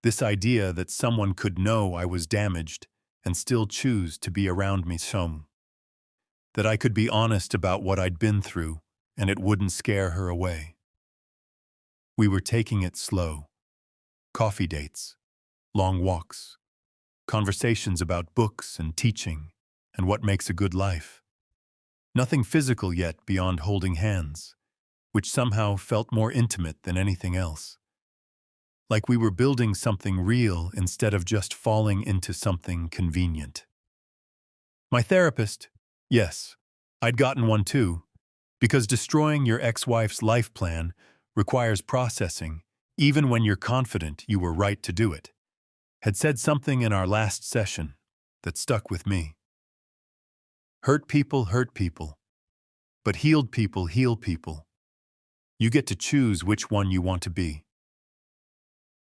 This idea that someone could know I was damaged and still choose to be around me some. That I could be honest about what I'd been through and it wouldn't scare her away. We were taking it slow. Coffee dates, long walks, conversations about books and teaching and what makes a good life. Nothing physical yet beyond holding hands, which somehow felt more intimate than anything else. Like we were building something real instead of just falling into something convenient. My therapist, yes, I'd gotten one too, because destroying your ex-wife's life plan requires processing, even when you're confident you were right to do it, had said something in our last session that stuck with me. Hurt people, but healed people heal people. You get to choose which one you want to be.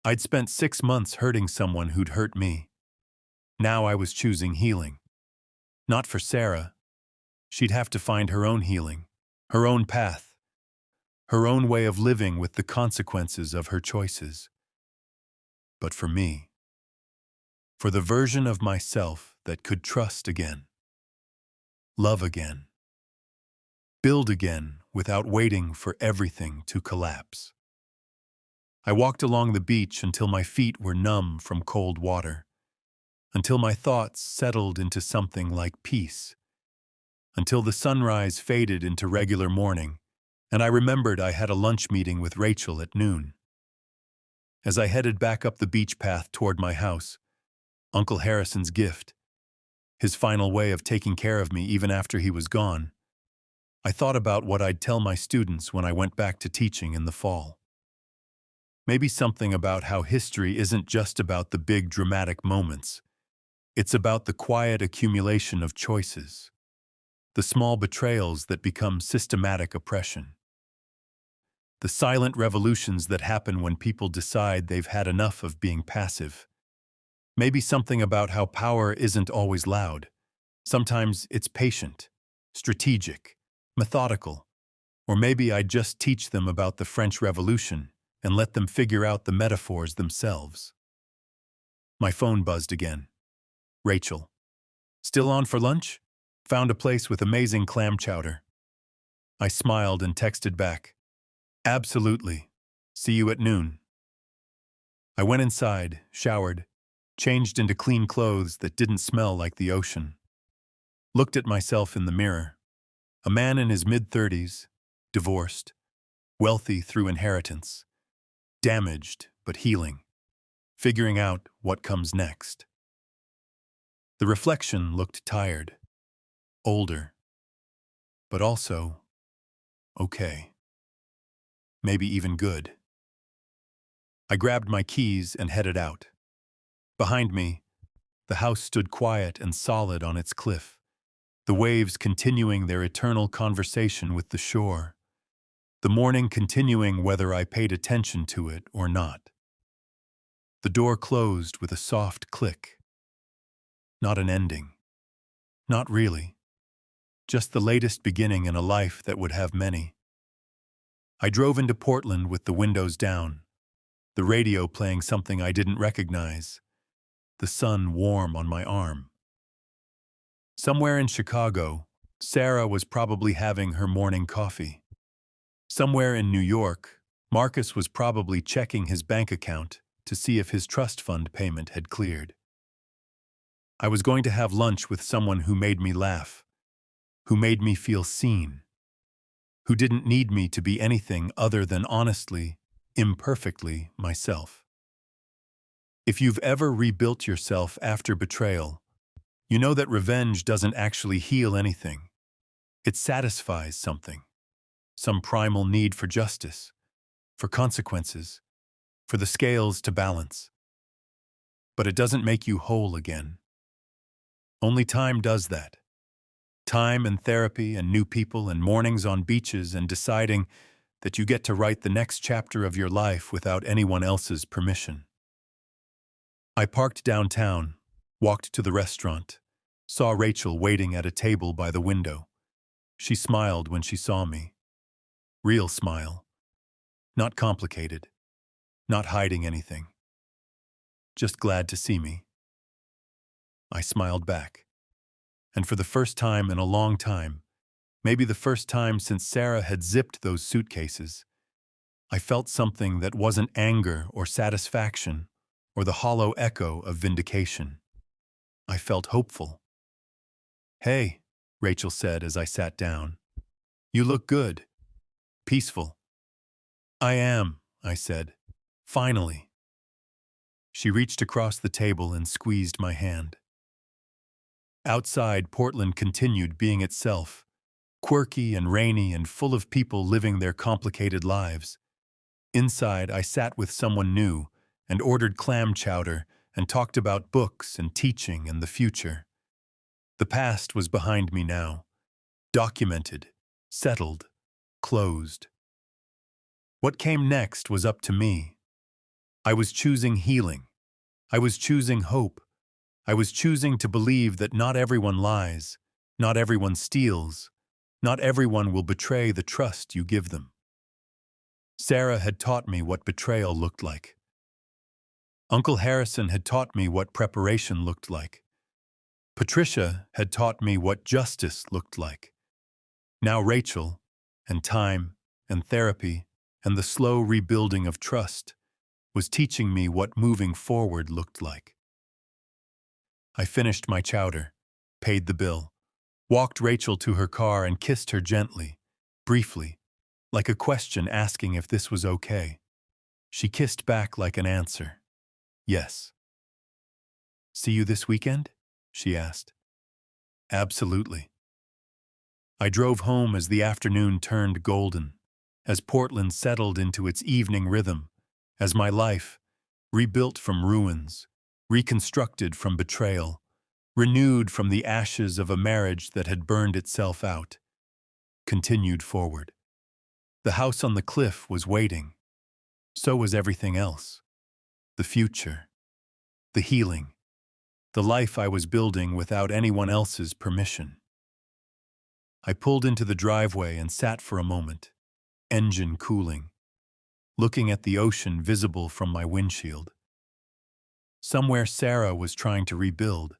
I'd spent 6 months hurting someone who'd hurt me. Now I was choosing healing. Not for Sarah. She'd have to find her own healing, her own path, her own way of living with the consequences of her choices. But for me, for the version of myself that could trust again, love again, build again without waiting for everything to collapse. I walked along the beach until my feet were numb from cold water, until my thoughts settled into something like peace, until the sunrise faded into regular morning, and I remembered I had a lunch meeting with Rachel at noon. As I headed back up the beach path toward my house, Uncle Harrison's gift, his final way of taking care of me even after he was gone, I thought about what I'd tell my students when I went back to teaching in the fall. Maybe something about how history isn't just about the big dramatic moments. It's about the quiet accumulation of choices, the small betrayals that become systematic oppression, the silent revolutions that happen when people decide they've had enough of being passive. Maybe something about how power isn't always loud. Sometimes it's patient, strategic, methodical. Or maybe I'd just teach them about the French Revolution and let them figure out the metaphors themselves. My phone buzzed again. Rachel. Still on for lunch? Found a place with amazing clam chowder. I smiled and texted back. Absolutely. See you at noon. I went inside, showered, changed into clean clothes that didn't smell like the ocean. Looked at myself in the mirror. A man in his mid-30s, divorced, wealthy through inheritance, damaged but healing, figuring out what comes next. The reflection looked tired, older, but also okay. Maybe even good. I grabbed my keys and headed out. Behind me, the house stood quiet and solid on its cliff, the waves continuing their eternal conversation with the shore, the morning continuing whether I paid attention to it or not. The door closed with a soft click. Not an ending. Not really. Just the latest beginning in a life that would have many. I drove into Portland with the windows down, the radio playing something I didn't recognize, the sun warm on my arm. Somewhere in Chicago, Sarah was probably having her morning coffee. Somewhere in New York, Marcus was probably checking his bank account to see if his trust fund payment had cleared. I was going to have lunch with someone who made me laugh, who made me feel seen, who didn't need me to be anything other than honestly, imperfectly myself. If you've ever rebuilt yourself after betrayal, you know that revenge doesn't actually heal anything. It satisfies something, some primal need for justice, for consequences, for the scales to balance. But it doesn't make you whole again. Only time does that. Time and therapy and new people and mornings on beaches and deciding that you get to write the next chapter of your life without anyone else's permission. I parked downtown, walked to the restaurant, saw Rachel waiting at a table by the window. She smiled when she saw me. Real smile. Not complicated. Not hiding anything. Just glad to see me. I smiled back. And for the first time in a long time, maybe the first time since Sarah had zipped those suitcases, I felt something that wasn't anger or satisfaction or the hollow echo of vindication. I felt hopeful. "Hey," Rachel said as I sat down. "You look good. Peaceful." "I am," I said. "Finally." She reached across the table and squeezed my hand. Outside, Portland continued being itself, quirky and rainy and full of people living their complicated lives. Inside, I sat with someone new and ordered clam chowder and talked about books and teaching and the future. The past was behind me now, documented, settled, closed. What came next was up to me. I was choosing healing. I was choosing hope. I was choosing to believe that not everyone lies, not everyone steals, not everyone will betray the trust you give them. Sarah had taught me what betrayal looked like. Uncle Harrison had taught me what preparation looked like. Patricia had taught me what justice looked like. Now Rachel, and time, and therapy, and the slow rebuilding of trust, was teaching me what moving forward looked like. I finished my chowder, paid the bill, walked Rachel to her car and kissed her gently, briefly, like a question asking if this was okay. She kissed back like an answer. Yes. See you this weekend? She asked. Absolutely. I drove home as the afternoon turned golden, as Portland settled into its evening rhythm, as my life, rebuilt from ruins, reconstructed from betrayal, renewed from the ashes of a marriage that had burned itself out, continued forward. The house on the cliff was waiting. So was everything else. The future, the healing, the life I was building without anyone else's permission. I pulled into the driveway and sat for a moment, engine cooling, looking at the ocean visible from my windshield. Somewhere Sarah was trying to rebuild.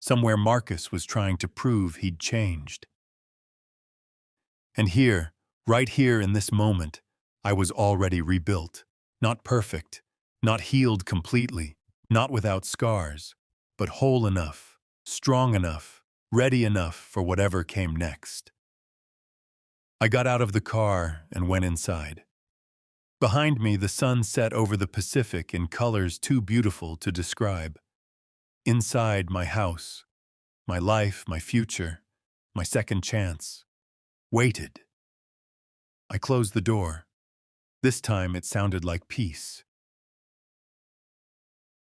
Somewhere Marcus was trying to prove he'd changed. And here, right here in this moment, I was already rebuilt. Not perfect, not healed completely, not without scars, but whole enough, strong enough, ready enough for whatever came next. I got out of the car and went inside. Behind me, the sun set over the Pacific in colors too beautiful to describe. Inside, my house, my life, my future, my second chance, waited. I closed the door. This time it sounded like peace.